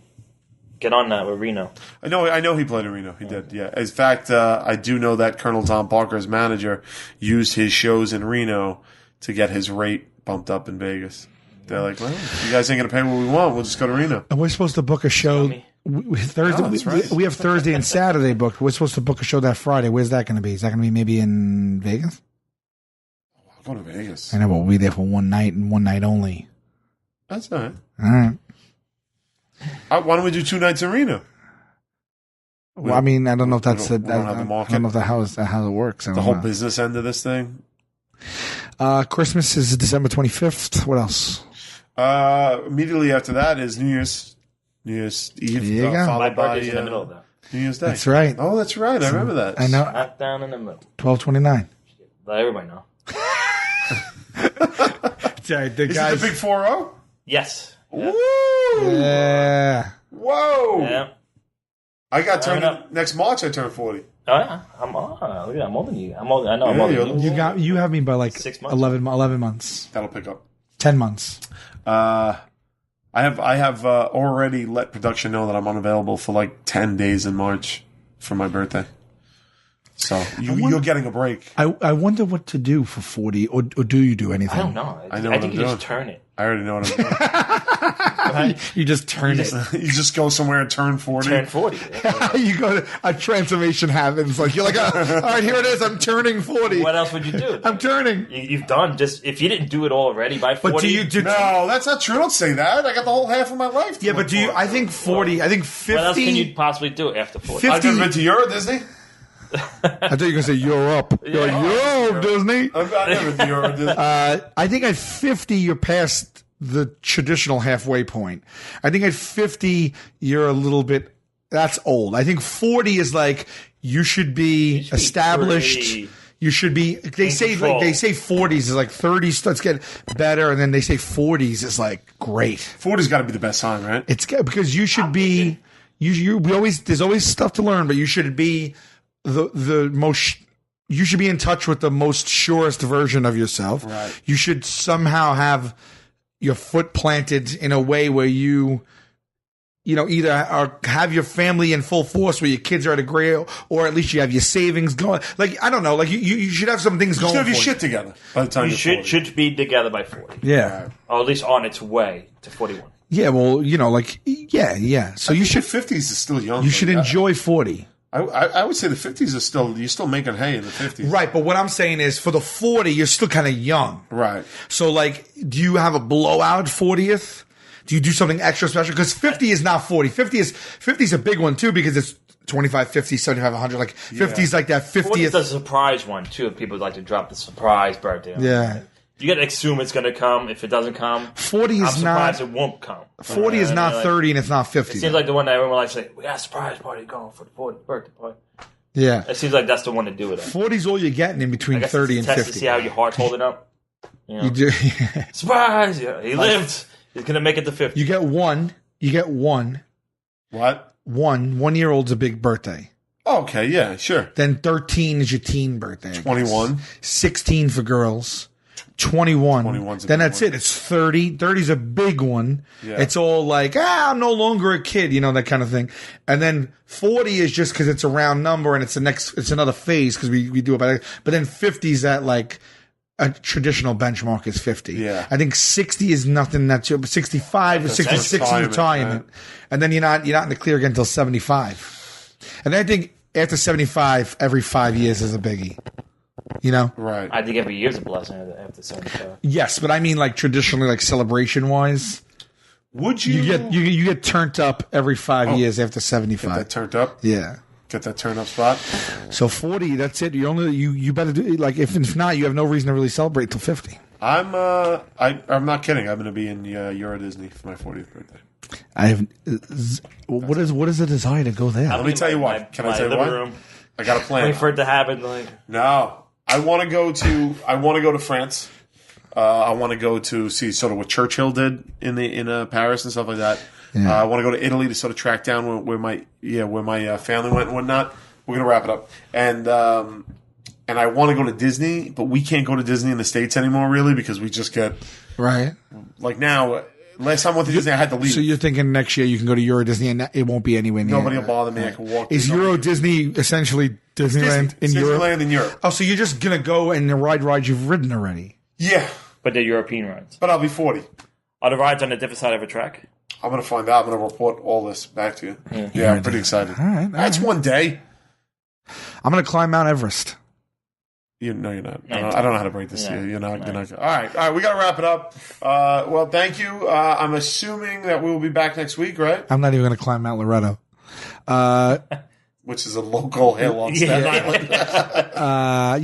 Get on that with Reno. I know he played in Reno. He did, yeah. In fact, I do know that Colonel Tom Parker's manager used his shows in Reno to get his rate bumped up in Vegas. They're like, well, you guys ain't going to pay what we want. We'll just go to Reno. And we're supposed to book a show Thursday. Oh, that's right. We have Thursday and Saturday booked. We're supposed to book a show that Friday. Where's that going to be? Is that going to be maybe in Vegas? I'll go to Vegas. I know, but we'll be there for one night and one night only. That's all right. All right. Why don't we do 2 nights in Reno? Well, I mean, I don't know if that's we don't have the I market. don't know if that how it works. The whole business end of this thing? Christmas is December 25th. What else? Immediately after that is New Year's Eve. There you go. My Followed by birthday's in the middle of that. New Year's Day. That's right. Oh, that's right. I remember that. I know. Not down in the middle. 12/29. Let everybody know. The Is it guys. the big 4-0? Yes. Woo! Yeah. Whoa! Yeah. I got turned up. next March. I turned 40. Oh, yeah. I'm older than you. I'm older. I know I'm Yeah, older you're than you. You have me by like 6 months. 11 months. That'll pick up. 10 months. I have already let production know that I'm unavailable for like 10 days in March for my birthday. So you're getting a break. I wonder what to do for 40, or do you do anything? I don't know. I know what think I'm you doing. just turn it. I already know what I'm doing. You just turn it. You just go somewhere and turn 40. Turn 40. You go. A transformation happens. Like you're like, all right, here it is. I'm turning 40. What else would you do? I'm turning. You've done just if you didn't do it already by 40. But do you do? No, that's not true. Don't say that. I got the whole half of my life. To Yeah, look but do you? for. I think 40. I think 50. What else can you possibly do after 40? 50 I've never been to Euro Disney. I thought you were gonna say Europe. You're like, Europe, Disney. I've never been to Euro Disney. I think at 50, you're past the traditional halfway point. I think at 50, you're a little bit. That's old. I think 40 is like you should be established. free. You should be. They say control. 40s is like 30 starts getting better, and then they say 40s is like great. 40's got to be the best time, right? It's good because you should be. We always there's always stuff to learn, but you should be the most. You should be in touch with the most surest version of yourself. Right. You should somehow have your foot planted in a way where you either have your family in full force, where your kids are at a grade, or at least you have your savings going. Like I don't know, like you should have some things You going. should have your for shit together by the time You you're 40. should be together by 40. Yeah. Or at least on its way to 41. Yeah. Well, yeah. So you should 50s is still young. you should enjoy 40. I would say the 50s are still, you're still making hay in the 50s. Right, but what I'm saying is for the 40, you're still kind of young. Right. So, like, do you have a blowout 40th? Do you do something extra special? Because 50 is not 40. 50 is a big one, too, because it's 25, 50, 75, 100. Like, 50 is like that 40 is 50th. the surprise one, too, if people like to drop the surprise birthday. Yeah. You got to assume it's going to come. If it doesn't come, 40 I'm is surprised not. it won't come. 40 is not like, 30 and it's not 50. It seems like the one that everyone likes to say, we got a surprise party going for the 40th birthday party. Yeah. It seems like that's the one to do it. 40 is all you're getting in I between guess 30 it's and a test 50. to see how your heart's holding up. You know? You do. Surprise! Yeah, he lived. He's going to make it to 50. You get one. What? 1-year-old's a big birthday. Okay, yeah, sure. Then 13 is your teen birthday. I guess. 21. 16 for girls. 21. 21's a Then big that's one. it. It's 30. 30 is a big one. Yeah. It's all like, I'm no longer a kid, that kind of thing. And then 40 is just because it's a round number and it's another phase because we do it by. But then 50 is that like a traditional benchmark is 50. Yeah. I think 60 is nothing that's 65 or 66 is retirement. Right. And then you're not in the clear again until 75. And then I think after 75, every 5 years is a biggie. Right. I think every year's a blessing after 75. Yes, but I mean like traditionally, like celebration wise, Would you, you get turned up every 5 years after get 75. that turned up? Yeah. Get that turn up spot? So 40, that's it. You better do like if not, you have no reason to really celebrate till 50. I'm not kidding. I'm going to be in Euro Disney for my 40th birthday. I have. What is the desire to go there? Let me tell you what. Can I tell you living what? room. I got a plan. Wait for it to happen. Like, No, I want to go to France. I want to go to see sort of what Churchill did in Paris and stuff like that. Yeah. I want to go to Italy to sort of track down where my family went and whatnot. We're gonna wrap it up, and I want to go to Disney, but we can't go to Disney in the States anymore, really, because we just get Right. like now. Last time I went to Disney, I had to leave. So you're thinking next year you can go to Euro Disney and it won't be anywhere near. Nobody will bother me. I can walk. Is Euro Disney essentially Disneyland in Europe? Disneyland in Europe. Oh, so you're just going to go and ride you've ridden already? Yeah. But they're European rides. But I'll be 40. Are the rides on a different side of a track? I'm going to find out. I'm going to report all this back to you. Yeah, I'm pretty excited. All right. That's one day. I'm going to climb Mount Everest. You're not. I don't know how to break this to you. You're not. All right. We got to wrap it up. Well, thank you. I'm assuming that we will be back next week, right? I'm not even going to climb Mount Loretto. Which is a local hill on Staten Island.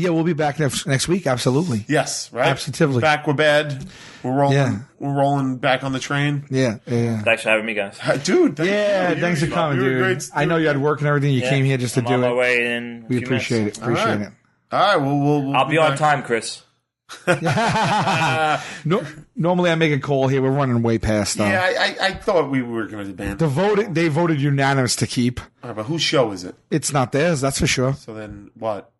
Yeah, we'll be back next week. Absolutely. Yes, right. Absolutely. Back. We're bad. We're rolling. Yeah. We're rolling back on the train. Yeah. Thanks for having me, guys. Dude. Thanks for coming, dude. I know you had work and everything. You came here just to I'm do on my it. way in. We appreciate it. Appreciate it. All right. Well, I'll be on time, Chris. Normally I make a call here. We're running way past. Yeah, I thought we were going to ban. They voted unanimous to keep. All right, but whose show is it? It's not theirs, that's for sure. So then what?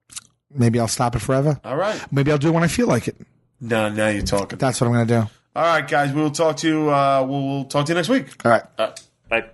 Maybe I'll stop it forever. All right. Maybe I'll do it when I feel like it. No, now you're talking. That's what I'm going to do. All right, guys. We'll talk to you. We'll talk to you next week. All right. Bye.